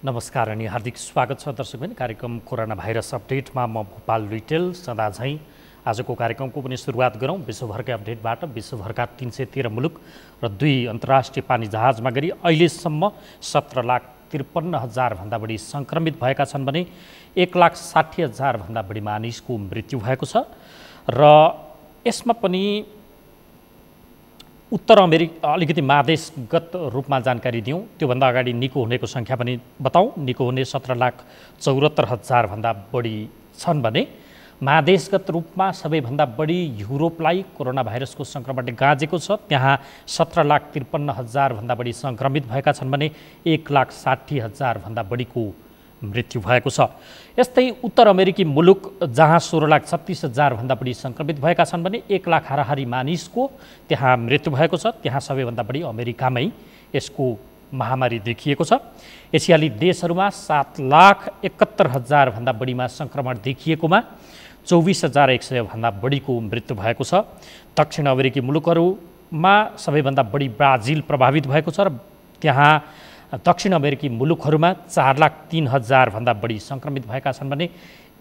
नमस्कार अनि हार्दिक स्वागत छ दर्शकबिन कार्यक्रम कोरोना भाइरस अपडेटमा म भोपाल रिटेल सदा झैं आजको कार्यक्रमको पनि सुरुवात गरौँ विश्वभरका अपडेटबाट। विश्वभरका 313 मुलुक र 2 अन्तर्राष्ट्रिय पानी जहाजमा गरी अहिलेसम्म 17,53,000 भन्दा बढी संक्रमित भएका छन् भने 1,60,000 भन्दा बढी मानिसको मृत्यु भएको छ। र यसमा पनि उत्तर अमेरिका अलिकति महादेशगत रूपमा जानकारी दिउँ, त्योभन्दा अगाडि निको हुनेको सङ्ख्या पनि बताउँ। निको हुने 17,74,000 भन्दा बढी छन् भने महादेशगत रूपमा सबैभन्दा बढी युरोपलाई कोरोना भाइरसको सङ्क्रमणले गाँजेको छ। त्यहाँ 17,53,000 भन्दा बढी सङ्क्रमित भएका छन् भने 1,60,000 भन्दा बढीको मृत्यु भएको छ। यस्तै उत्तर अमेरिकी मुलुक जहाँ 16,36,000 भन्दा बढी सङ्क्रमित भएका छन् भने 1 लाख हाराहारी मानिसको त्यहाँ मृत्यु भएको छ। त्यहाँ सबैभन्दा बढी अमेरिकामै यसको महामारी देखिएको छ। एसियाली देशहरूमा 7,71,000 भन्दा बढीमा सङ्क्रमण देखिएकोमा 24,100 भन्दा बढीको मृत्यु भएको छ। दक्षिण अमेरिकी मुलुकहरूमा सबैभन्दा बढी ब्राजिल प्रभावित भएको छ र त्यहाँ दक्षिण अमेरिकी मुलुकहरूमा 4,03,000 भन्दा बढी सङ्क्रमित भएका छन् भने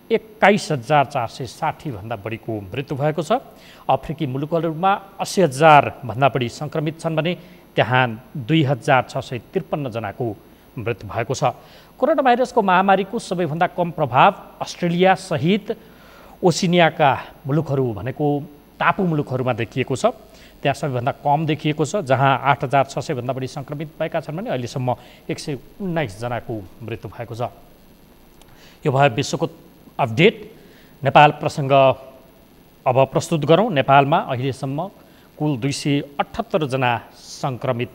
21,460 भन्दा बढीको मृत्यु भएको छ। अफ्रिकी मुलुकहरूमा 80,000 भन्दा बढी सङ्क्रमित छन् भने त्यहाँ 2,653 जनाको मृत्यु भएको छ। कोरोना भाइरसको महामारीको सबैभन्दा कम प्रभाव अस्ट्रेलिया सहित ओसिनियाका मुलुकहरू भनेको टापु मुलुकहरूमा देखिएको छ। त्यहाँ सबैभन्दा कम देखिएको छ, जहाँ 8,600 भन्दा बढी सङ्क्रमित भएका छन् भने अहिलेसम्म 119 जनाको मृत्यु भएको छ। यो भयो विश्वको अपडेट। नेपाल प्रसङ्ग अब प्रस्तुत गरौँ। नेपालमा अहिलेसम्म कुल 278 जना सङ्क्रमित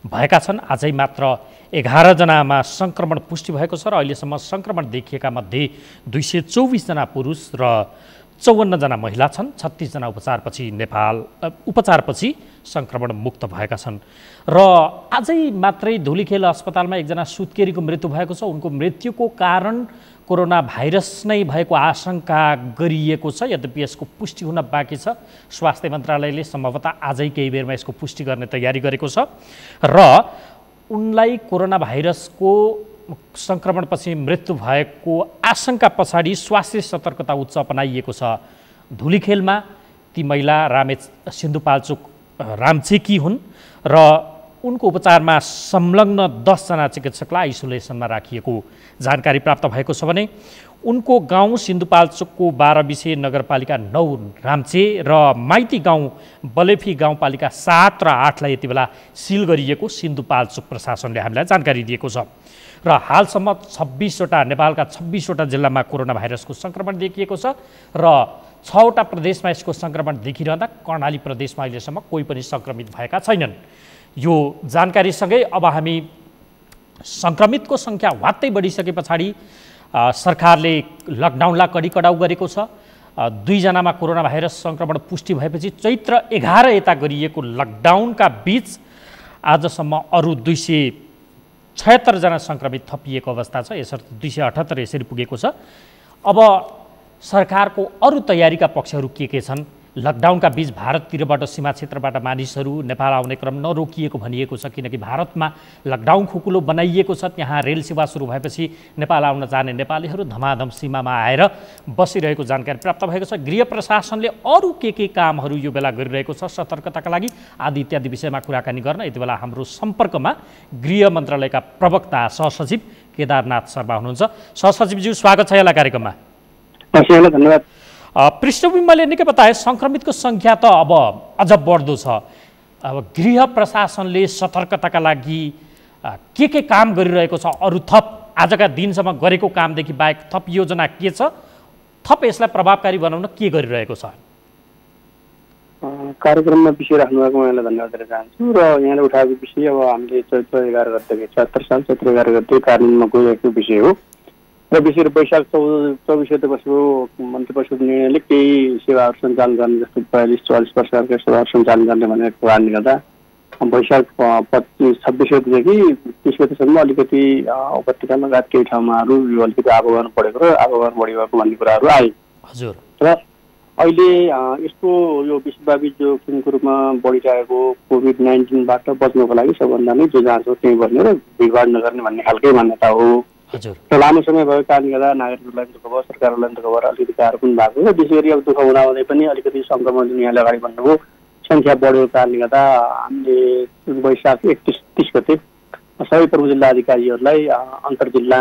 भएका छन्। आजै मात्र 11 जनामा सङ्क्रमण पुष्टि भएको छ र अहिलेसम्म सङ्क्रमण देखिएका मध्ये 224 जना पुरुष र 54 जना महिला छन्। 36 जना उपचारपछि सङ्क्रमण मुक्त भएका छन्। र आजै मात्रै धुलीखेल अस्पतालमा एकजना सुत्केरीको मृत्यु भएको छ। उनको मृत्युको कारण कोरोना भाइरस नै भएको आशंका गरिएको छ। यद्यपि यसको पुष्टि हुन बाँकी छ। स्वास्थ्य मन्त्रालयले सम्भवतः आजै केही बेरमा यसको पुष्टि गर्ने तयारी गरेको छ र उनलाई कोरोना भाइरसको सङ्क्रमणपछि मृत्यु भएको आशंका पछाडि स्वास्थ्य सतर्कता उच्च अपनाइएको छ। धुलीखेलमा ती महिला सिन्धुपाल्चोक रामचेकी हुन् र उनको उपचारमा संलग्न 10 जना चिकित्सकलाई आइसोलेसनमा राखिएको जानकारी प्राप्त भएको छ भने उनको गाउँ सिन्धुपाल्चोकको 12 विषय नगरपालिका 9 राम्चे र माइती गाउँ बलेफी गाउँपालिका 7 र 8 लाई यति बेला सिल गरिएको सिन्धुपाल्चोक प्रशासनले हामीलाई जानकारी दिएको छ। र हालसम्म 26वटा नेपालका 26वटा जिल्लामा कोरोना भाइरसको सङ्क्रमण देखिएको छ र 6वटा प्रदेशमा यसको सङ्क्रमण देखिरहँदा कर्णाली प्रदेशमा अहिलेसम्म कोही पनि सङ्क्रमित भएका छैनन्। यो जानकारीसँगै अब हामी सङ्क्रमितको सङ्ख्या वात्तै बढिसके पछाडि सरकारले लकडाउनलाई कडिकडाउ गरेको छ। 2 जनामा कोरोना भाइरस सङ्क्रमण पुष्टि भएपछि चैत्र 11 यता गरिएको लकडाउनका बीच आजसम्म अरू 276 जना सङ्क्रमित थपिएको अवस्था छ। यसर्थ 278 यसरी पुगेको छ। अब सरकारको अरू तयारीका पक्षहरू के छन्? लकडाउनका बीच भारततिरबाट सीमा क्षेत्रबाट मानिसहरू नेपाल आउने क्रम नरोकिएको भनिएको छ, किनकि भारतमा लकडाउन खुकुलो बनाइएको छ। त्यहाँ रेल सेवा सुरु भएपछि नेपाल आउन जाने नेपालीहरू धमाधम सीमामा आएर बसिरहेको जानकारी प्राप्त भएको छ। गृह प्रशासनले अरू के कामहरू यो बेला गरिरहेको छ सतर्कताका लागि आदि इत्यादि विषयमा कुराकानी गर्न यति बेला हाम्रो सम्पर्कमा गृह मन्त्रालयका प्रवक्ता सहसचिव केदारनाथ शर्मा हुनुहुन्छ। सहसचिवज्यू, स्वागत छ यहाँलाई कार्यक्रममा। धन्यवाद। पृष्ठभूमिले निकै बताए सङ्क्रमितको सङ्ख्या त अब अझ बढ्दो छ। अब गृह प्रशासनले सतर्कताका लागि के काम गरिरहेको छ? अरू थप आजका दिनसम्म गरेको कामदेखि बाहेक थप योजना के छ? थप यसलाई प्रभावकारी बनाउन के गरिरहेको छ? कार्यक्रममा विषय राख्नुभएको यहाँलाई धन्यवाद दिन चाहन्छु। र यहाँले उठाएको विषय अब हामीले चैत्र 11 गते 77 साल चैत्र 11 गते कार्यान्वयनमा गइरहेको विषय हो र विशेष वैशाख 24 गते बसेको मन्त्री परिषद निर्णयले केही सेवाहरू सञ्चालन गर्ने जस्तै 42-44 प्रकारका सेवाहरू सञ्चालन गर्ने भनेर कारणले गर्दा वैशाख 26 गतेदेखि 30 गतेसम्म अलिकति उपत्यका लगायत केही ठाउँमा यो अलिकति आगो गर्नु परेको र आगो गर्नु बढी भएको भन्ने कुराहरू आए। हजुर। र अहिले यसको यो विश्वव्यापी जोखिमको रूपमा बढिरहेको कोभिड-19बाट बच्नको लागि सबभन्दा नै जो जहाँ छ त्यहीँ बस्ने र भिडभाड नगर्ने भन्ने खालकै मान्यता हो। र लामो समय भएको कारणले गर्दा नागरिकहरूलाई पनि दुःख भयो, सरकारहरूलाई पनि दुःख भयो, अलिकति गाह्रो पनि भएको र विशेष गरी अब दुःख हुँदाहुँदै पनि अलिकति सङ्क्रमण जुन यहाँले अगाडि भन्नुभयो सङ्ख्या बढेको कारणले गर्दा हामीले वैशाख 31 गते सबै प्रमुख जिल्ला अधिकारीहरूलाई अन्तर्जिल्ला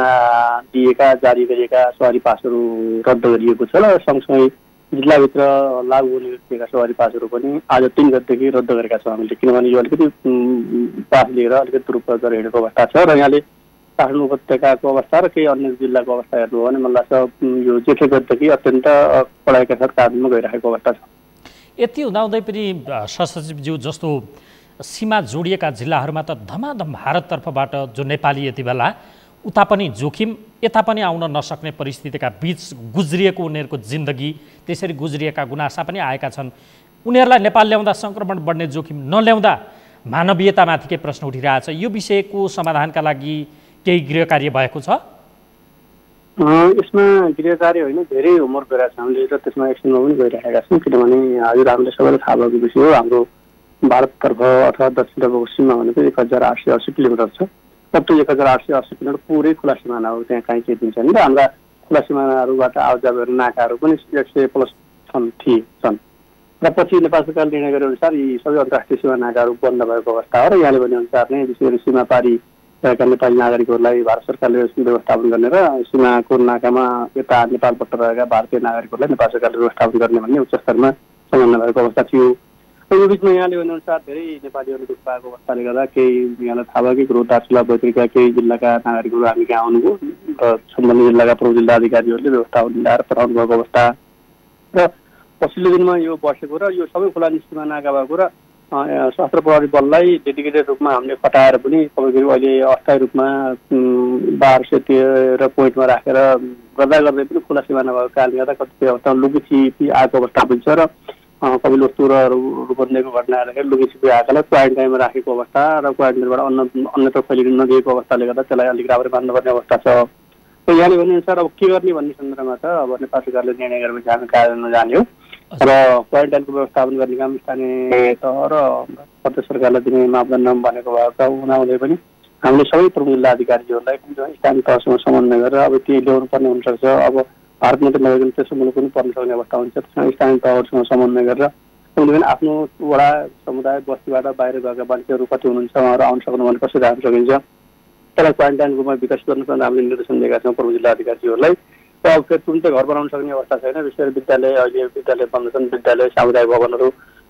दिएका जारी गरिएका सवारी पासहरू रद्द गरिएको छ र सँगसँगै जिल्लाभित्र लागू हुने गरिएका सवारी पासहरू पनि आज 3 गतेदेखि रद्द गरेका छौँ हामीले, किनभने यो अलिकति पास लिएर अलिकति रूपमा गरेर हिँडेको अवस्था छ र यहाँले काठमाडौँ उपत्यकाको अवस्था र केही अन्य जिल्लाको अवस्था हेर्नु हो भने मलाई लाग्छ यो जेठे गतेदेखि अत्यन्त कडाइका साथ काठमाडौँमा गइरहेको अवस्था छ। यति हुँदाहुँदै पनि सहसचिवज्यू जस्तो सीमा जोडिएका जिल्लाहरूमा त धमाधम भारततर्फबाट जो नेपाली यति बेला उता पनि जोखिम यता पनि आउन नसक्ने परिस्थितिका बीच गुज्रिएको उनीहरूको जिन्दगी त्यसरी गुज्रिएका गुनासा पनि आएका छन्। उनीहरूलाई नेपाल ल्याउँदा सङ्क्रमण बढ्ने जोखिम नल्याउँदा मानवीयतामाथि के प्रश्न उठिरहेछ। यो विषयको समाधानका लागि केही गृह कार्य भएको छ? यसमा गृह कार्य होइन, धेरै होमवर्क गरेका छौँ हामीले र त्यसमा एक्सनमा पनि गइरहेका छौँ, किनभने हजुर हामीले सबैलाई थाहा भएको विषय हो। हाम्रो भारततर्फ अथवा दक्षिणतर्फको सीमा भनेको 1880 किलोमिटर छ र त्यो 1880 किलोमिटर पुरै खुला सिमाना हो, त्यहाँ कहीँ केही दिन्छ नि। र हाम्रा खुला सिमानाहरूबाट आउजाउ गर्ने नाकाहरू पनि 100+ छन् र पछि नेपाल सरकारले निर्णय गरे अनुसार यी सबै अन्तर्राष्ट्रिय सीमा नाकाहरू बन्द भएको अवस्था हो र यहाँले भने अनुसार नै विशेष गरी सीमा पारी रहेका नेपाली नागरिकहरूलाई भारत सरकारले व्यवस्थापन गर्ने र सीमाको नाकामा यता नेपालबाट रहेका भारतीय नागरिकहरूलाई नेपाल सरकारले व्यवस्थापन गर्ने भन्ने उच्च स्तरमा समन्वय भएको अवस्था थियो। यो बिचमा यहाँले भने अनुसार धेरै नेपालीहरू दुःख पाएको अवस्थाले गर्दा केही यहाँलाई थाहा भयो कि रोहतासका बैतडीका केही जिल्लाका नागरिकहरू हामी कहाँ आउनुभयो र सम्बन्धित जिल्लाका प्रमुख जिल्ला अधिकारीहरूले व्यवस्थापन ल्याएर पठाउनु भएको अवस्था र पछिल्लो दिनमा यो बसेको र यो सबै खुला सीमा नाका भएको र सशस्त्र प्रहरी बललाई डेडिकेटेड रूपमा हामीले खटाएर पनि तपाईँको अहिले अस्थायी रूपमा बार सेटिएर पोइन्टमा राखेर गर्दा गर्दै पनि खुला सिमाना भएको कारणले गर्दा कतिपय अवस्थामा लुकीछिपी आएको अवस्था पनि छ र कवि वस्तु र रूपन्देहीको घटना हेरेर लुकीछिपी आएकालाई क्वारेन्टाइनमा राखेको अवस्था र क्वारेन्टाइनबाट अन्यत्र फैलिन नदिएको अवस्थाले गर्दा त्यसलाई अलिक राम्ररी मान्नुपर्ने अवस्था छ। र यहाँले भनेअनुसार अब के गर्ने भन्ने सन्दर्भमा त अब नेपाल सरकारले निर्णय गरेपछि हामी कार्यान्वयनमा जाने हो र क्वारेन्टाइनको व्यवस्थापन गर्ने काम स्थानीय तह र प्रदेश सरकारलाई दिने मापदण्ड भनेको भएका हुँदाहुँदै पनि हामीले सबै प्रमुख जिल्ला अधिकारीहरूलाई स्थानीय तहसँग समन्वय गरेर अब त्यो ल्याउनु पर्ने हुनसक्छ। अब भारत मात्रै नभइकन त्यसो मुलुक पनि पर्न सक्ने अवस्था हुन्छ, त्यसमा स्थानीय तहहरूसँग समन्वय गरेर उनीहरू आफ्नो वडा समुदाय बस्तीबाट बाहिर गएका मान्छेहरू कति हुनुहुन्छ उहाँहरू आउन सक्नु भने कसरी राख्न सकिन्छ त्यसलाई क्वारेन्टाइनको रूपमा विकास गर्न हामीले निर्देशन दिएका छौँ प्रमुख जिल्ला अधिकारीहरूलाई। अब फेरि तुरुन्तै घर बनाउन सक्ने अवस्था छैन, विशेष गरी विद्यालय अहिले विद्यालय बन्द छन्, विद्यालय सामुदायिक भवनहरू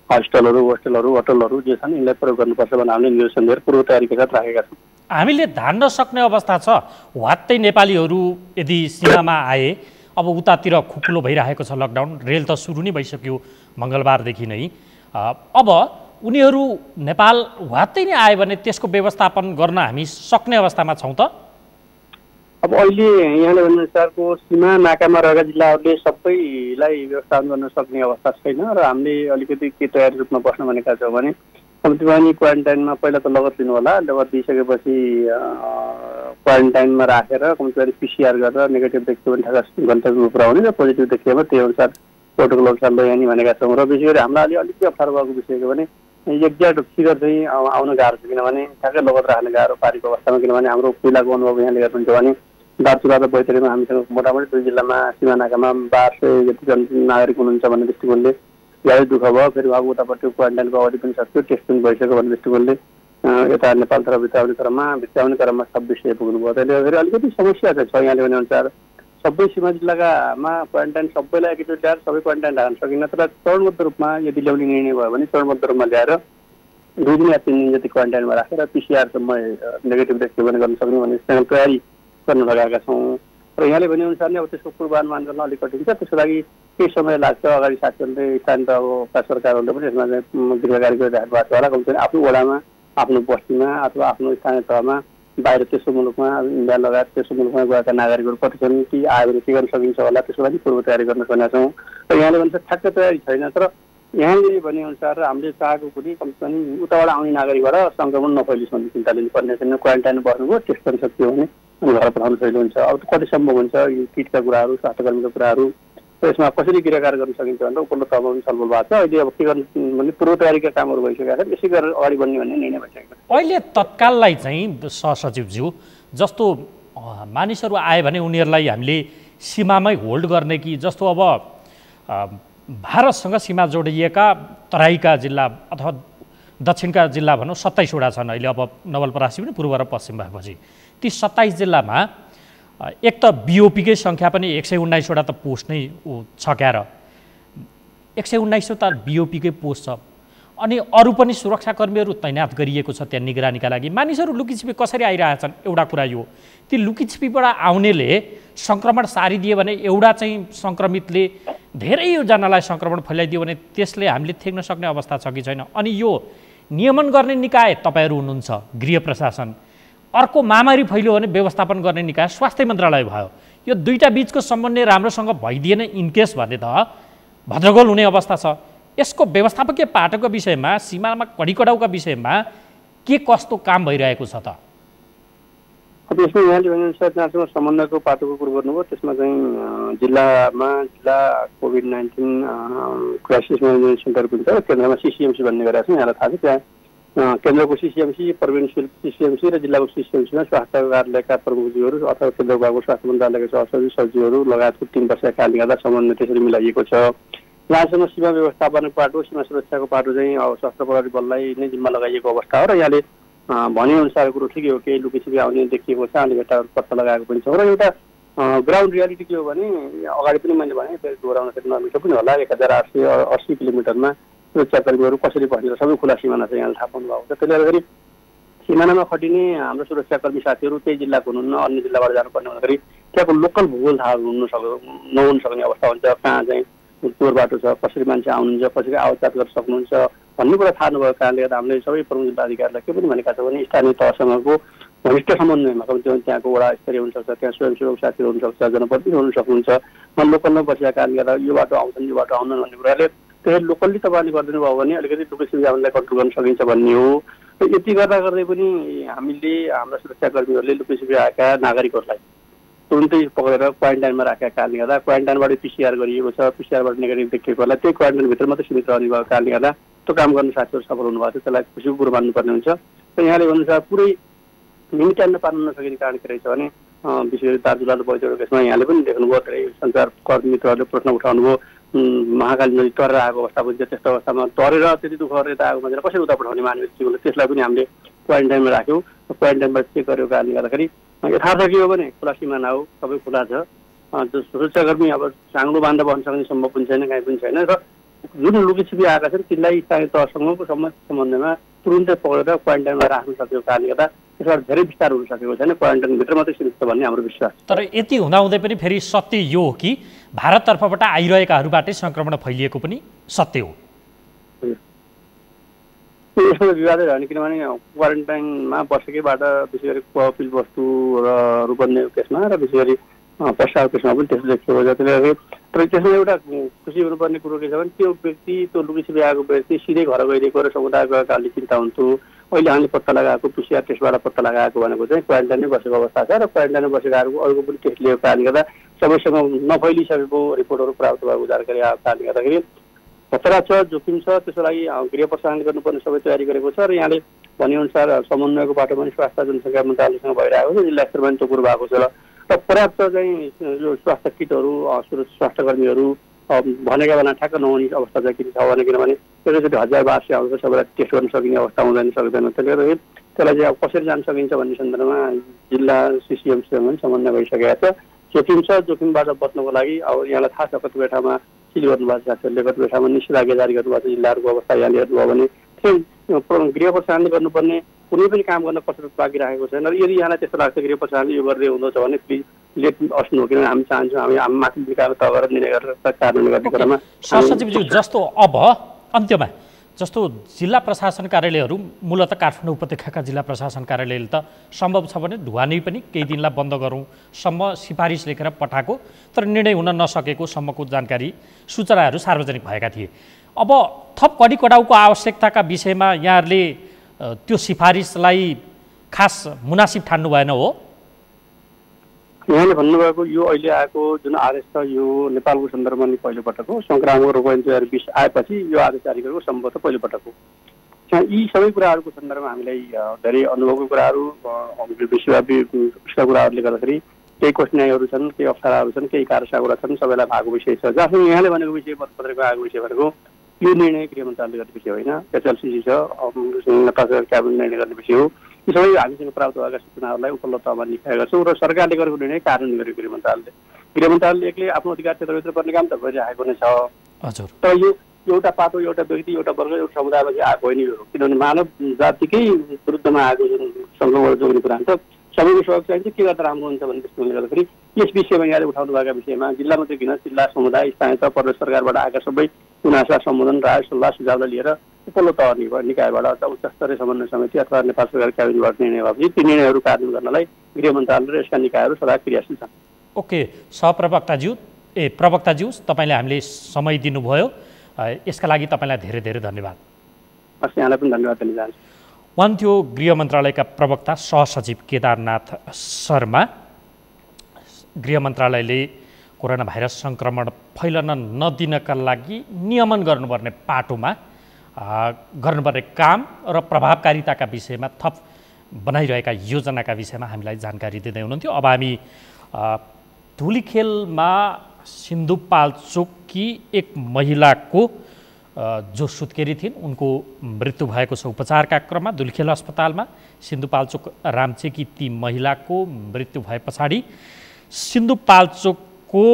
हस्टेलहरू होस्टेलहरू होटलहरू जे छन् यिनलाई प्रयोग गर्नुपर्छ भनेर हामीले निर्देशन दिएर पूर्व तयारीका साथ राखेका छौँ। हामीले धान्न सक्ने अवस्था छ वात्तै नेपालीहरू यदि सीमामा आए अब उतातिर खुकुलो भइरहेको छ, लकडाउन रेल त सुरु नै भइसक्यो मङ्गलबारदेखि नै, अब उनीहरू नेपाल वात्तै नै आयो भने त्यसको व्यवस्थापन गर्न हामी सक्ने अवस्थामा छौँ त? अब अहिले यहाँले भनेअनुसारको सीमा नाकामा रहेका जिल्लाहरूले सबैलाई व्यवस्थापन गर्न सक्ने अवस्था छैन र हामीले अलिकति के तयारी रूपमा बस्न भनेका छौँ भने कम्ती क्वारेन्टाइनमा पहिला त लगत लिनु होला, लगत दिइसकेपछि क्वारेन्टाइनमा राखेर कम्ती पिसिआर गरेर नेगेटिभ देखियो भने ठ्याक्क गन्तव्यमा पुऱ्याउने र पोजिटिभ देखिएमा त्यही अनुसार प्रोटोकल अनुसार लैजाने भनेका छौँ। र विशेष गरी हामीलाई अलिकति अप्ठ्यारो भएको विषय के भने एक्ज्याक्ट फिगर चाहिँ आउन गाह्रो छ, किनभने ठ्याक्कै लगत राख्ने गाह्रो पारेको अवस्थामा, किनभने हाम्रो पहिलाको अनुभव यहाँले गर्नुहुन्छ भने दार्चुला र बैतडीमा हामीसँग मोटामोटी 2 जिल्लामा सीमा नाकामा 1200 जति नागरिक हुनुहुन्छ भन्ने दृष्टिकोणले ज्यादै दुःख भयो। फेरि अब उतापट्टि क्वारेन्टाइनको अवधि पनि सक्यो, टेस्ट पनि भइसक्यो भन्ने दृष्टिकोणले यता नेपालतिर भित्राउने क्रममा 2600 पुग्नुभयो। त्यसले गर्दाखेरि अलिकति समस्या छ यहाँले भनेअनुसार सबै सीमा जिल्लाकामा क्वारेन्टाइन सबैलाई एकैचोटि ल्याएर सबै क्वारेन्टाइन राख्न सकिन्न, तर चरणबद्ध रूपमा यदि ल्याउने निर्णय भयो भने चरणबद्ध रूपमा ल्याएर 2 दिन या 3 दिन जति क्वारेन्टाइनमा राखेर पिसिआरसम्म नेगेटिभ देखियो भने गर्न सक्ने भन्ने तयारी गर्न लगाएका छौँ। र यहाँले भनेअनुसार नै अब त्यसको पूर्वानुमान गर्न अलिक कठिन छ, त्यसको लागि केही समय लाग्छ। अगाडि साथीहरूले स्थानीय तहका सरकारहरूले पनि यसमा चाहिँ गृह कार्य गरिराख्नु भएको छ होला, कमसेकम आफ्नो वडामा आफ्नो बस्तीमा अथवा आफ्नो स्थानीय तहमा बाहिर तेस्रो मुलुकमा इन्डिया लगायत तेस्रो मुलुकमा गएका नागरिकहरू कति छन् कि आयो भने के गर्न सकिन्छ होला त्यसको लागि पूर्व तयारी गर्न सकेका छौँ। र यहाँले भन्छ ठ्याक्क तयारी छैन, तर यहाँले भनेअनुसार हामीले चाहेको पनि कमसेकम उताबाट आउने नागरिकबाट सङ्क्रमण नफैलियोस् भन्ने चिन्ता लिनुपर्ने छैन। क्वारेन्टाइन बस्नुभयो टेस्ट गर्न सकियो भने अनि घर पठाउन सजिलो हुन्छ। अब कति सम्भव हुन्छ यो किटका कुराहरू स्वास्थ्यकर्मीका कुराहरू यसमा कसरी क्रियाकार गर्न सकिन्छ भनेर उपल्लो तहमा पनि छलफल भएको छ। अहिले अब के गर्नु भने पूर्व तयारीका कामहरू भइसकेका छन्, यसै गरेर अगाडि बढ्ने भन्ने निर्णय भइसकेको छ। अहिले तत्काललाई चाहिँ सहसचिवज्यू जस्तो मानिसहरू आए भने उनीहरूलाई हामीले सीमामै होल्ड गर्ने कि जस्तो अब भारतसँग सीमा जोडिएका तराईका जिल्ला अथवा दक्षिणका जिल्ला भनौँ 27 वटा छन् अहिले। अब नवलपरासी पनि पूर्व र पश्चिम भएपछि ती 27 जिल्लामा एक त बिओपीकै सङ्ख्या पनि 119 वटा त पोस्ट नै छ क्यार, 119 त बिओपीकै पोस्ट छ। अनि अरू पनि सुरक्षाकर्मीहरू तैनात गरिएको छ त्यहाँ निगरानीका लागि। मानिसहरू लुकीछिपी कसरी आइरहेछन् एउटा कुरा यो, ती लुकीछिपीबाट आउनेले सङ्क्रमण सारिदियो भने एउटा चाहिँ सङ्क्रमितले धेरैजनालाई सङ्क्रमण फैलाइदियो भने त्यसले हामीले थेक्न सक्ने अवस्था छ कि छैन। अनि यो नियमन गर्ने निकाय तपाईँहरू हुनुहुन्छ गृह प्रशासन, अर्को महामारी फैल्यो भने व्यवस्थापन गर्ने निकाय स्वास्थ्य मन्त्रालय भयो। यो दुईटा बीचको समन्वय राम्रोसँग भइदिएन इनकेस भने त भद्रगोल हुने अवस्था छ। यसको व्यवस्थापकीय पाटोको विषयमा, सीमामा कडी-कडाउका विषयमा के कस्तो काम भइरहेको छ त? अब यसमा यहाँले भनेअनुसार जहाँसम्म समन्वयको पाटोको कुरो गर्नुभयो, त्यसमा चाहिँ जिल्लामा जिल्ला कोभिड-19 क्राइसिस म्यानेजमेन्ट सेन्टर पनि छ, केन्द्रमा सिसिएमसी भन्ने गरेका छौँ। यहाँलाई थाहा छ त्यहाँ केन्द्रको सिसिएमसी, प्रोभिन्सियल सिसिएमसी र जिल्लाको सिसिएमसीमा स्वास्थ्य कार्यालयका प्रमुखज्यूहरू अथवा केन्द्र विभागको स्वास्थ्य मन्त्रालयका सचिवहरू लगायतको टिम बसेका कारणले गर्दा समन्वय त्यसरी मिलाइएको छ। यहाँसम्म सीमा व्यवस्थापनको पाटो, सीमा सुरक्षाको पाटो चाहिँ अब सशस्त्र प्रहरी बललाई नै जिम्मा लगाइएको अवस्था हो र यहाँले भनेअनुसार कुरो ठिकै हो, केही लुकीछिपी आउने देखिएको छ, अनि भेटाहरू पत्ता लगाएको पनि छ। र एउटा ग्राउन्ड रियालिटी के हो भने अगाडि पनि मैले भने दोहोऱ्याउन चाहिँ नमिठो पनि होला, 1880 किलोमिटरमा सुरक्षाकर्मीहरू कसरी बसेर सबै खुला सिमाना छ यहाँले थाहा पाउनु भएको छ। त्यसले गर्दाखेरि सिमानामा खटिने हाम्रो सुरक्षाकर्मी साथीहरू त्यही जिल्लाको हुनुहुन्न, अन्य जिल्लाबाट जानुपर्ने हुँदाखेरि त्यहाँको लोकल भूगोल थाहा नहुन सक्ने अवस्था हुन्छ। कहाँ चाहिँ चोर बाटो छ, कसरी मान्छे आउनुहुन्छ, कसरी आवतजात गर्न सक्नुहुन्छ भन्ने कुरा थाहा नभएको कारणले गर्दा हामीले सबै प्रमुख जिल्लाधिकारीलाई के पनि भनेका छौँ भने स्थानीय तहसँगको घनिष्ठ समन्वयमा त्यहाँको वडा स्तरीय हुनसक्छ, त्यहाँ स्वयंसेवक साथीहरू हुनसक्छ, जनप्रतिनिधि हुन सक्नुहुन्छ, लोकलमा बसेका कारणले गर्दा यो बाटो आउँछन् यो बाटो आउँदैन भन्ने कुराले त्यसरी लोकल्ली तपाईँले गरिदिनु भयो भने अलिकति लुकीछिपी आउनेलाई कन्ट्रोल गर्न सकिन्छ भन्ने हो। यति गर्दा गर्दै पनि हामीले हाम्रा सुरक्षाकर्मीहरूले लुकीछिपी आएका नागरिकहरूलाई तुरुन्तै पक्रेर क्वारेन्टाइनमा राखेका कारणले गर्दा क्वारेन्टाइनबाट पिसिआर गरिएको छ, पिसिआरबाट नेगेटिभ देखिएकोलाई त्यही क्वारेन्टाइनभित्र मात्रै सीमित रहने भएको कारणले गर्दा त्यो काम गर्ने साथीहरू सफल हुनुभएको छ। त्यसलाई खुसीको कुरो मान्नुपर्ने हुन्छ। र यहाँले भन्नुसार पुरै लिमिटेड पार्न नसकिने कारण के रहेछ भने विशेष गरी दार्जुलाल बैजोडको केसमा यहाँले पनि देख्नुभयो, धेरै सञ्चारकर्मी मित्रहरूले प्रश्न उठाउनुभयो, महाकाली नदी तरेर आएको अवस्था पनि छ। त्यस्तो अवस्थामा तरेर त्यति दुःख गरेर यता आएको मान्छेलाई कसरी उता पठाउने मानवीय जीवनले, त्यसलाई पनि हामीले क्वारेन्टाइनमा राख्यौँ। क्वारेन्टाइनबाट चेक गरेको कारणले गर्दाखेरि यथार्थ के हो भने खुला सिमाना हो, सबै खुला छ। सुरक्षाकर्मी अब साङ्लो बाँध्दा बस्न सक्ने सम्भव पनि छैन, काहीँ पनि छैन। र जुन लुकीछिपी आएका छन् तिनलाई स्थानीय तहसँगको सम्बन्धमा तुरुन्तै पक्रेर क्वारेन्टाइनमा राख्न सकेको कारणले गर्दा त्यसबाट धेरै विस्तार हुन सकेको छैन, क्वारेन्टाइनभित्र मात्रै सीमित छ भन्ने हाम्रो विश्वास। तर यति हुँदाहुँदै पनि फेरि सत्य यो हो कि भारततर्फबाट आइरहेकाहरूबाटै सङ्क्रमण फैलिएको पनि सत्य हो। यसमा विवादै रहने, किनभने क्वारेन्टाइनमा बसेकैबाट विशेष गरी कपिल वस्तु र रूपन्देहीको केसमा र विशेष गरी प्रसादको केसमा पनि त्यस्तो देखिएको छ। त्यसले गर्दा तर त्यसमा एउटा खुसी हुनुपर्ने कुरो के छ भने त्यो व्यक्ति, त्यो लुकीछिपी आएको व्यक्ति सिधै घर गइदिएको र समुदाय गएको कारणले चिन्ता हुन्थ्यो। अहिले हामीले पत्ता लगाएको पिसिआर टेस्टबाट पत्ता लगाएको भनेको चाहिँ क्वारेन्टाइनमै बसेको अवस्था छ र क्वारेन्टाइनमा बसेकाहरूको अरूको पनि टेस्ट लिएको कारणले गर्दा सबैसँग नफैलिसकेको रिपोर्टहरू प्राप्त भएको जानकारी आएको कारणले गर्दाखेरि खतरा छ, जोखिम छ। त्यसको लागि गृह प्रशासनले गर्नुपर्ने सबै तयारी गरेको छ र यहाँले भनेअनुसार समन्वयको बाटोमा पनि स्वास्थ्य जनसङ्ख्या मन्त्रालयसँग भइरहेको छ, जिल्ला स्तरमा पनि त्यो कुरो भएको छ। र पर्याप्त चाहिँ यो स्वास्थ्य किटहरू, स्वास्थ्यकर्मीहरू भनेका बेला ठ्याक्क नहुने अवस्था चाहिँ किन छ भने किनभने एकैचोटि 1000-1200 आउँछ, सबैलाई टेस्ट गर्न सकिने अवस्था हुँदैन सक्दैन। त्यसले गर्दाखेरि त्यसलाई चाहिँ अब कसरी जान सकिन्छ भन्ने सन्दर्भमा जिल्ला सिसिएमसीसँग पनि समन्वय भइसकेको छ। जोखिम छ, जोखिमबाट बच्नको लागि अब यहाँलाई थाहा छ कतिपय ठाउँमा सिल गर्नुभएको छ साथीहरूले, कतिपय ठाउँमा निषेधाज्ञा जारी गर्नुभएको छ। जिल्लाहरूको अवस्था यहाँले हेर्नुभयो भने गृह प्रशासनले गर्नुपर्ने कुनै पनि काम गर्न कसरत बाँकी राखेको छैन। र यदि यहाँलाई त्यस्तो लाग्छ गृह प्रशासनले यो गर्दै हुँदछ भने प्लिज लेट अस नो, किनभने हामी चाहन्छौँ हामी माथि विकास तह गरेर निर्णय गरेर कार्यान्वयन गर्ने कुरामा। सहसचिवज्यू जस्तो अब अन्त्यमा जस्तो जिल्ला प्रशासन कार्यालयहरू मूलतः काठमाडौँ उपत्यकाका जिल्ला प्रशासन कार्यालयले त सम्भव छ भने ढुवानी पनि केही दिनलाई बन्द गरौँसम्म सिफारिस लेखेर पठाएको तर निर्णय हुन नसकेको सम्मको जानकारी सूचनाहरू सार्वजनिक भएका थिए। अब थप कडी कडाउको आवश्यकताका विषयमा यहाँहरूले त्यो सिफारिसलाई खास मुनासिब ठान्नु भएन हो? यहाँले भन्नुभएको यो अहिले आएको जुन आदेश छ यो नेपालको सन्दर्भमा नि पहिलोपटक हो। संक्रामक रोग 2020 आएपछि यो आदेश जारी गरेको सम्भवतः पहिलोपटक हो। यी सबै कुराहरूको सन्दर्भमा हामीलाई धेरै अनुभवको कुराहरू विश्वव्यापी उसका कुराहरूले गर्दाखेरि केही कठिनाइहरू छन्, केही अप्ठ्याराहरू छन्, केही कार्यसाकुरा छन्, सबैलाई भएको विषय छ। जहाँसम्म यहाँले भनेको विषय मतपत्रको आएको विषय भनेको यो निर्णय गृह मन्त्रालयले गर्ने विषय होइन, एचएलसीसी छ, नेपाल सरकार क्याबिनेट निर्णय गर्ने विषय हो। यी सबै हामीसँग प्राप्त भएका सूचनाहरूलाई उपलब्धमा निकाय गर्छौँ र सरकारले गरेको निर्णय कार्यान्वयन गरेको गृह मन्त्रालयले। गृह मन्त्रालयले एक्लै आफ्नो अधिकार क्षेत्रभित्र गर्ने काम त गरिरहेको नै छ। हजुर। तर यो एउटा पाटो, एउटा व्यक्ति, एउटा वर्ग, एउटा समुदायपछि आएको होइन यो, किनभने मानव जातिकै विरुद्धमा आएको जुन सङ्क्रमण जोड्ने कुरा हुन्छ, सबैको सहयोग चाहिन्छ, के गर्दा राम्रो हुन्छ भन्ने त्यसले गर्दाखेरि यस विषयमा यहाँले उठाउनु भएका विषयमा जिल्ला मात्रै किन, जिल्ला, समुदाय, स्थानीय तह, प्रदेश सरकारबाट आएका सबै गुनासा, सम्बोधन, राय, सल्लाह, सुझावलाई लिएर उपल्लो तह निकायबाट उच्च स्तरीय समन्वय समिति अथवा नेपाल सरकार क्याबिनेटबाट निर्णय भएपछि ती निर्णयहरू कार्यान्वयन गर्नलाई गृह मन्त्रालय र यसका निकायहरू सदा क्रियाशील छन्। ओके, प्रवक्ताज्यू तपाईँले हामीले समय दिनुभयो, यसका लागि तपाईँलाई धेरै धेरै धन्यवाद। हस्, यहाँलाई पनि धन्यवाद दिन चाहन्छु। उहाँ थियो गृह मन्त्रालयका प्रवक्ता सहसचिव केदारनाथ शर्मा। गृह मन्त्रालयले कोरोना भाइरस सङ्क्रमण फैलन नदिनका लागि नियमन गर्नुपर्ने पाटोमा गर्नुपर्ने काम र प्रभावकारिताका विषयमा थप बनाइरहेका योजनाका विषयमा हामीलाई जानकारी दिँदै हुनुहुन्थ्यो। अब हामी धुलीखेलमा सिन्धुपाल्चोककी एक महिलाको जो सुत्केरी थिइन् उनको मृत्यु भएको छ उपचारका क्रममा धुलीखेल अस्पतालमा। सिन्धुपाल्चोक रामचेकी ती महिलाको मृत्यु भए पछाडि सिन्धुपाल्चोकको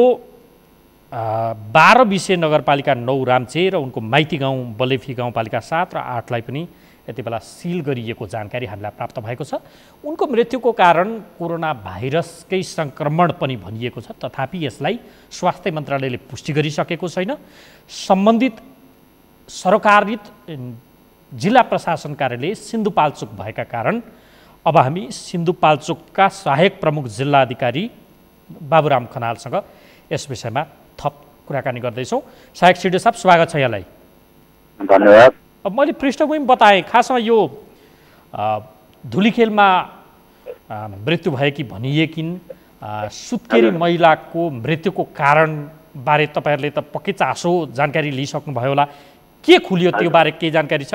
12 विषय नगरपालिका 9 रामचे र उनको माइती गाउँ बलेफी गाउँपालिका 7 र 8 लाई पनि यति बेला सिल गरिएको जानकारी हामीलाई प्राप्त भएको छ। उनको मृत्युको कारण कोरोना भाइरसकै सङ्क्रमण पनि भनिएको छ, तथापि यसलाई स्वास्थ्य मन्त्रालयले पुष्टि गरिसकेको छैन। सम्बन्धित सरकारित जिल्ला प्रशासन कार्यालय सिन्धुपाल्चोक भएका कारण अब हामी सिन्धुपाल्चोकका सहायक प्रमुख जिल्ला अधिकारी बाबुराम खनालसँग यस विषयमा थप कुराकानी गर्दैछौँ। सहायक सिडिओ साहब, स्वागत छ यहाँलाई। धन्यवाद। अब मैले पृष्ठभूमि बताएँ, खासमा यो धुलीखेलमा मृत्यु भएकी भनिएकिन् सुत्केरी महिलाको मृत्युको कारणबारे तपाईँहरूले त पक्कै चासो जानकारी लिइसक्नुभयो होला, के खुल्यो त्यो बारे केही जानकारी छ?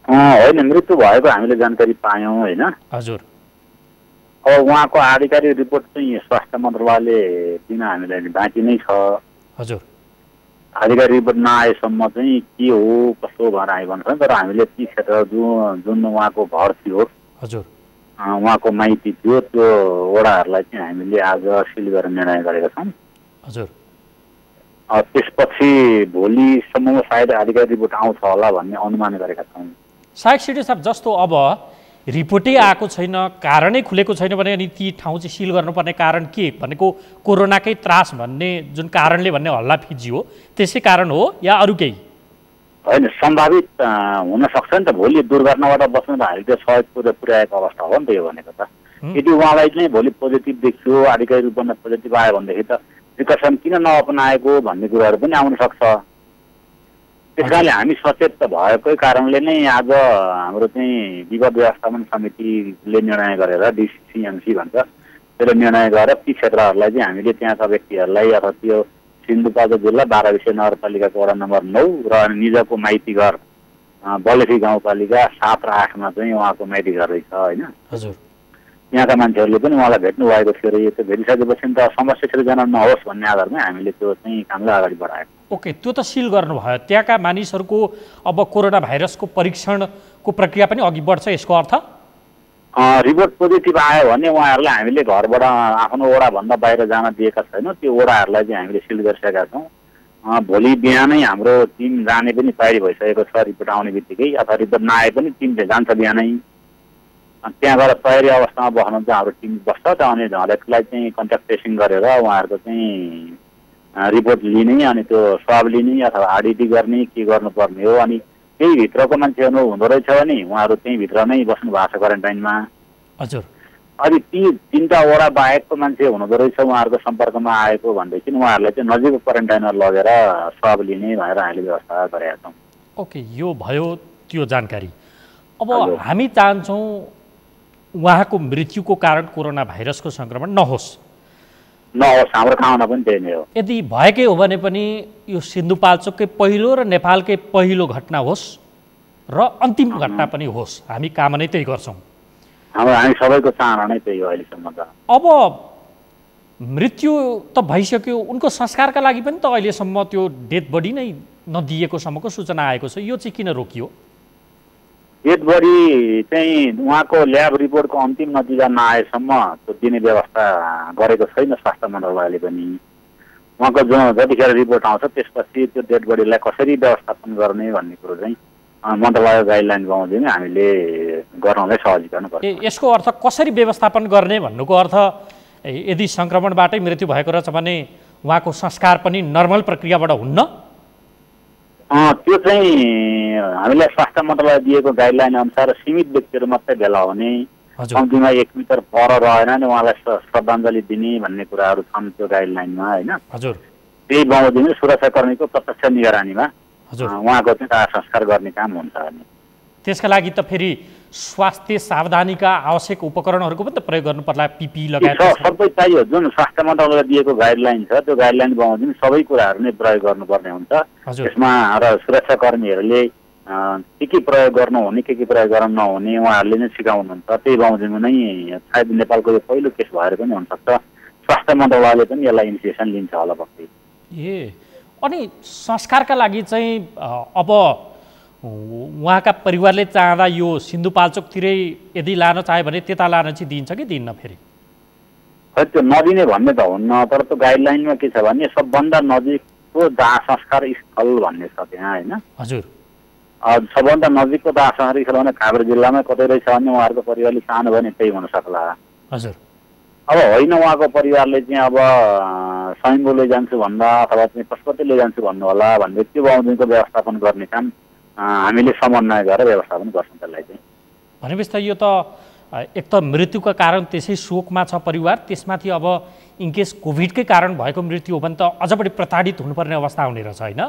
होइन, मृत्यु भएको हामीले जानकारी पायौँ होइन। हजुर। अब उहाँको आधिकारिक रिपोर्ट चाहिँ स्वास्थ्य मन्त्रालयले दिन हामीलाई बाँकी नै छ। हजुर। आधिकारिक रिपोर्ट नआएसम्म चाहिँ के हो कसो भएर आइभन्छ, तर हामीले ती क्षेत्र जुन उहाँको घर थियो, हजुर, उहाँको माइती थियो, त्यो वडाहरूलाई चाहिँ हामीले आज सिल गरेर निर्णय गरेका छौँ। हजुर। त्यसपछि भोलिसम्म सायद आधिकारिक रिपोर्ट आउँछ होला भन्ने अनुमान गरेका छौँ। सहायक सिडिओ साहब, जस्तो अब रिपोर्टै आएको छैन, कारणै खुलेको छैन भने अनि ती ठाउँ चाहिँ सिल गर्नुपर्ने कारण के भनेको कोरोनाकै त्रास भन्ने जुन कारणले भन्ने हल्ला फिजियो त्यसै कारण हो या अरू केही? होइन, सम्भावित हुनसक्छ नि त। भोलि दुर्घटनाबाट बस्न त हामीले सहयोग पुर्याएको अवस्था हो नि त यो भनेको त। यदि उहाँलाई चाहिँ भोलि पोजिटिभ देखियो, आधिकारिक रूपमा पोजिटिभ आयो भनेदेखि त प्रिकसन किन नअपनाएको भन्ने कुराहरू पनि आउन सक्छ। त्यस कारणले हामी सचेत त भएकै कारणले नै आज हाम्रो चाहिँ विपद व्यवस्थापन समितिले निर्णय गरेर डिसिसिएमसी भन्छ, त्यसले निर्णय गरेर ती क्षेत्रहरूलाई चाहिँ हामीले त्यहाँका व्यक्तिहरूलाई अथवा त्यो सिन्धुपाल्चोक जिल्ला 12 विषय नगरपालिकाको वडा नम्बर 9 र निजको माइती घर बलेफी गाउँपालिका 7 र 8 मा चाहिँ उहाँको माइती घर रहेछ होइन। हजुर। यहाँका मान्छेहरूले पनि उहाँलाई भेट्नु भएको थियो र यो चाहिँ भेटिसकेपछि त समस्या सृजना नहोस् भन्ने आधारमा हामीले त्यो चाहिँ कामलाई अगाडि बढाएको। ओके, त्यो त सिल गर्नुभयो। त्यहाँका मानिसहरूको अब कोरोना भाइरसको परीक्षणको प्रक्रिया पनि अघि बढ्छ यसको अर्थ? रिपोर्ट पोजिटिभ आयो भने उहाँहरूलाई हामीले घरबाट आफ्नो वडाभन्दा बाहिर जान दिएका छैनौँ। त्यो वडाहरूलाई चाहिँ हामीले सिल गरिसकेका छौँ। भोलि बिहानै हाम्रो टिम जाने पनि तयारी भइसकेको छ। रिपोर्ट आउने बित्तिकै अथवा रिपोर्ट नआए पनि टिम चाहिँ जान्छ बिहानै। त्यहाँ गएर तयारी अवस्थामा बस्नुहुन्छ हाम्रो टिम बस्छ। त अनि हरेकलाई चाहिँ कन्ट्याक्ट ट्रेसिङ गरेर उहाँहरूको चाहिँ रिपोर्ट लिने अनि त्यो स्वाब लिने अथवा आरडिटी गर्ने के गर्नुपर्ने हो। अनि केही भित्रको मान्छेहरू हुँदो रहेछ भने उहाँहरू त्यहीँ भित्र नै बस्नु भएको छ क्वारेन्टाइनमा। हजुर। अनि ती 3टा वडा बाहेकको मान्छे हुँदो रहेछ उहाँहरूको सम्पर्कमा आएको भनेदेखि उहाँहरूलाई चाहिँ नजिकको क्वारेन्टाइनमा लगेर स्वाब लिने भनेर हामीले व्यवस्था गरेका छौँ। ओके, यो भयो त्यो जानकारी। अब हामी चाहन्छौँ उहाँको मृत्युको कारण कोरोना भाइरसको सङ्क्रमण नहोस्। हाम्रो ठाउँमा पनि त्यही नै हो। यदि भएकै हो भने पनि यो सिन्धुपाल्चोककै पहिलो र नेपालकै पहिलो घटना होस् र अन्तिम घटना पनि होस्, हामी कामना त्यही गर्छौँ। हामी सबैको चाहना नै त्यही हो अहिलेसम्म त। अब मृत्यु त भइसक्यो, उनको संस्कारका लागि पनि त अहिलेसम्म त्यो डेथ बडी नै नदिएकोसम्मको सूचना आएको छ, यो चाहिँ किन रोकियो? डेथ बडी चाहिँ उहाँको ल्याब रिपोर्टको अन्तिम नतिजा नआएसम्म त्यो दिने व्यवस्था गरेको छैन स्वास्थ्य मन्त्रालयले पनि। उहाँको जतिखेर रिपोर्ट आउँछ त्यसपछि त्यो डेथ बडीलाई कसरी व्यवस्थापन गर्ने भन्ने कुरो चाहिँ मन्त्रालय गाइडलाइन बमोजिम हामीले गर्नलाई सहजीकरण गर्छ। यसको अर्थ कसरी व्यवस्थापन गर्ने भन्नुको अर्थ यदि सङ्क्रमणबाटै मृत्यु भएको रहेछ भने उहाँको संस्कार पनि नर्मल प्रक्रियाबाट हुन्न? त्यो चाहिँ हामीलाई स्वास्थ्य मन्त्रालय दिएको गाइडलाइन अनुसार सीमित व्यक्तिहरू मात्रै भेला हुने, कम्तीमा 1 मिटर पर रहेन नि उहाँलाई श्रद्धाञ्जली दिने भन्ने कुराहरू छन् त्यो गाइडलाइनमा होइन। हजुर, त्यही बमोजिम सुरक्षाकर्मीको प्रत्यक्ष निगरानीमा उहाँको चाहिँ दाह संस्कार गर्ने काम हुन्छ। अनि त्यसका लागि त फेरि स्वास्थ्य सावधानीका आवश्यक उपकरणहरूको पनि त प्रयोग गर्नु पर्ला, पिपी लगायत सबै चाहियो। जुन स्वास्थ्य मन्त्रालयले दिएको गाइडलाइन छ त्यो गाइडलाइन बमोजिम सबै कुराहरू नै प्रयोग गर्नुपर्ने हुन्छ। त्यसमा र सुरक्षाकर्मीहरूले के प्रयोग गर्नुहुने के प्रयोग गर्न नहुने उहाँहरूले नै सिकाउनुहुन्छ। त्यही बमोजिम नै सायद नेपालको यो पहिलो केस भएर पनि हुनसक्छ। स्वास्थ्य मन्त्रालयले पनि यसलाई इनिसिएसन लिन्छ होला पक्कै। अनि संस्कारका लागि चाहिँ अब उहाँका परिवारले चाहँदा यो सिन्धुपाल्चोकतिरै यदि लान चाह्यो भने त्यता लान चाहिँ दिन्छ कि दिन्न? फेरि खै त्यो नदिने भन्ने त हुन्न, तर त्यो गाइडलाइनमा के छ भने सबभन्दा नजिकको दाह संस्कार स्थल भन्ने छ त्यहाँ होइन। हजुर, सबभन्दा नजिकको दाह संस्कार स्थल भने काभ्रे जिल्लामै कतै रहेछ भने उहाँहरूको परिवारले चाहनु भने त्यही हुन सक्ला। हजुर, अब होइन उहाँको परिवारले चाहिँ अब स्वयम्भू लैजान्छु भन्दा अथवा चाहिँ पशुपति लैजान्छु भन्नु होला भन्दै त्यो बमोजिमको व्यवस्थापन गर्ने काम हामीले समन्वय गरेर व्यवस्थापन गर्छौँ त्यसलाई चाहिँ। भनेपछि त यो त एक त मृत्युका कारण त्यसै शोकमा छ परिवार, त्यसमाथि अब इनकेस कोभिडकै कारण भएको मृत्यु हो भने त अझ बढी प्रताडित हुनुपर्ने अवस्था हुने रहेछ होइन?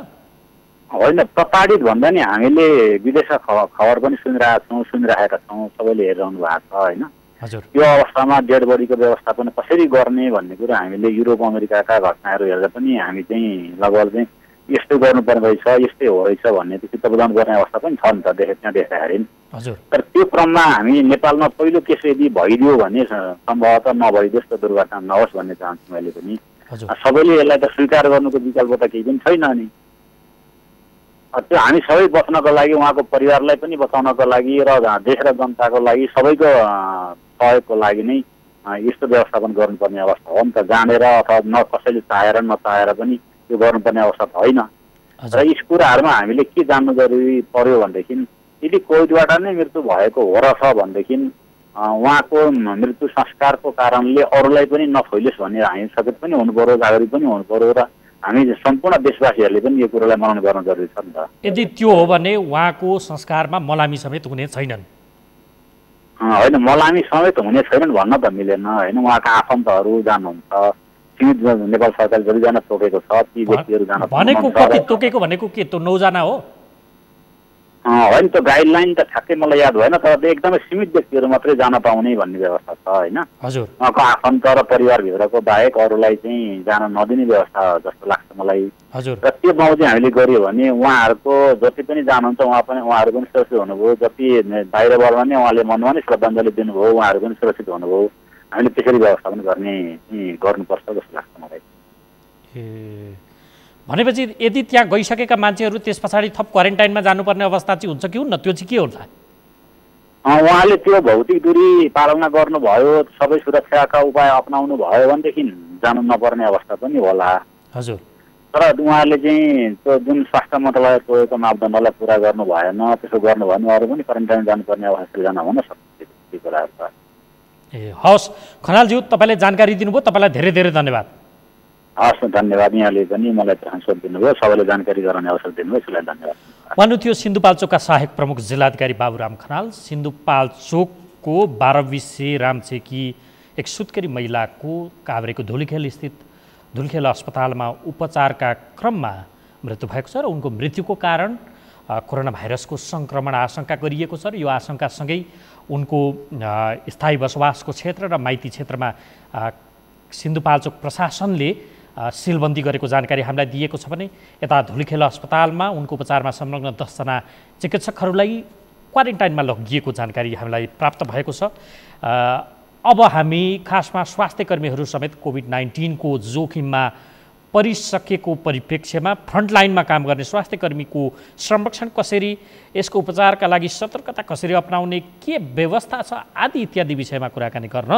होइन, प्रताडित भन्दा नि हामीले विदेशका खबर पनि सुनिरहेका छौँ, सबैले हेरिरहनु भएको छ होइन। हजुर, त्यो अवस्थामा डेड बडीको व्यवस्थापन कसरी गर्ने भन्ने कुरा हामीले युरोप अमेरिकाका घटनाहरू हेर्दा पनि हामी चाहिँ लगभग चाहिँ यस्तो गर्नुपर्ने रहेछ, यस्तै हो रहेछ भन्ने त्यो चित्तबुझाउन गर्ने अवस्था पनि छ नि त त्यहाँ देख्दाखेरि। हजुर, तर त्यो क्रममा हामी नेपालमा पहिलो केस यदि भइदियो भने सम्भवतः नभइदियोस् त दुर्घटना नहोस् भन्ने चाहन्छु मैले पनि। सबैले यसलाई त स्वीकार गर्नुको विकल्प त केही पनि छैन नि। त्यो हामी सबै बच्नको लागि, उहाँको परिवारलाई पनि बचाउनको लागि र देश र जनताको लागि सबैको सहयोगको लागि नै यस्तो व्यवस्थापन गर्नुपर्ने अवस्था हो नि त। जानेर अथवा न कसैले चाहेर नचाहेर पनि त्यो गर्नुपर्ने अवस्था त होइन। र यस कुराहरूमा हामीले के जान्नु जरुरी पर्यो भनेदेखि यदि कोभिडबाट नै मृत्यु भएको हो रहेछ भनेदेखि उहाँको मृत्यु संस्कारको कारणले अरूलाई पनि नफैलियोस् भन्ने हामी सचेत पनि हुनु पर्यो, जागरुक पनि हुनु पर्यो र हामी सम्पूर्ण देशवासीहरूले पनि यो कुरोलाई मनन गर्न जरुरी छ नि त। यदि त्यो हो भने उहाँको संस्कारमा मलामी समेत हुने छैनन्? होइन, मलामी समेत हुने छैनन् भन्न त मिलेन होइन। उहाँका आफन्तहरू जानुहुन्छ, सीमित नेपाल सरकारले जतिजना तोकेको छ ती व्यक्तिहरू जान भनेको कति तोकेको भनेको के त्यो 9 जना हो? होइन, त्यो गाइडलाइन त ठ्याक्कै मलाई याद भएन, तर एकदमै सीमित व्यक्तिहरू मात्रै जान पाउने भन्ने व्यवस्था छ होइन। हजुर, उहाँको आफन्त र परिवारभित्रको बाहेक अरूलाई चाहिँ जान नदिने व्यवस्था जस्तो लाग्छ मलाई। हजुर, र त्यो बाउजी हामीले गऱ्यो भने उहाँहरूको जति पनि जानुहुन्छ उहाँहरू पनि सुरक्षित हुनुभयो, जति बाहिरबाट पनि उहाँले मनमा नै श्रद्धाञ्जली दिनुभयो उहाँहरू पनि सुरक्षित हुनुभयो। हामीले त्यसरी व्यवस्थापन गर्नुपर्छ जस्तो लाग्छ मलाई। भनेपछि यदि त्यहाँ गइसकेका मान्छेहरू त्यस पछाडि थप क्वारेन्टाइनमा जानुपर्ने अवस्था चाहिँ हुन्छ कि हुन्न? त्यो चाहिँ के होला? उहाँले त्यो भौतिक दूरी पालना गर्नुभयो, सबै सुरक्षाका उपाय अपनाउनु भयो भनेदेखि जानु नपर्ने अवस्था पनि होला। हजुर, तर उहाँले चाहिँ त्यो जुन स्वास्थ्य मन्त्रालय तोकेको मापदण्डलाई पुरा गर्नु भएन, त्यसो गर्नु भयो भने अरू पनि क्वारेन्टाइन जानुपर्ने अवस्था सृजना हुन सक्छ। त्यो कुराहरू छ। हवस् खनालज्यू, तपाईँले जानकारी दिनुभयो, तपाईँलाई धेरै धेरै धन्यवाद। हस्, धन्यवाद। यहाँले पनि मलाई ट्रान्सफर दिनुभयो, सबैले जानकारी गराउने अवसर दिनुभयो, यसलाई धन्यवाद। भन्नु थियो सिन्धुपाल्चोकका सहायक प्रमुख जिल्लाधिकारी बाबुराम खनाल। सिन्धुपाल्चोकको 12 रामछेकी एक सुत्केरी महिलाको काभ्रेको धुलीखेल स्थित धुलीखेल अस्पतालमा उपचारका क्रममा मृत्यु भएको छ र उनको मृत्युको कारण कोरोना भाइरसको सङ्क्रमण आशंका गरिएको छ र यो आशंकासँगै उनको स्थायी बसोबासको क्षेत्र र माइती क्षेत्रमा सिन्धुपाल्चोक प्रशासनले सिलबन्दी गरेको जानकारी हामीलाई दिएको छ भने यता धुलिखेल अस्पतालमा उनको उपचारमा संलग्न 10 जना चिकित्सकहरूलाई क्वारेन्टाइनमा लगिएको जानकारी हामीलाई प्राप्त भएको छ। अब हामी खासमा स्वास्थ्य कर्मीहरू समेत कोभिड-19 को जोखिममा परिसकेको परिप्रेक्ष्यमा फ्रन्टलाइनमा काम गर्ने स्वास्थ्य कर्मीको संरक्षण कसरी, यसको उपचारका लागि सतर्कता कसरी अपनाउने, के व्यवस्था छ आदि इत्यादि विषयमा कुराकानी गर्न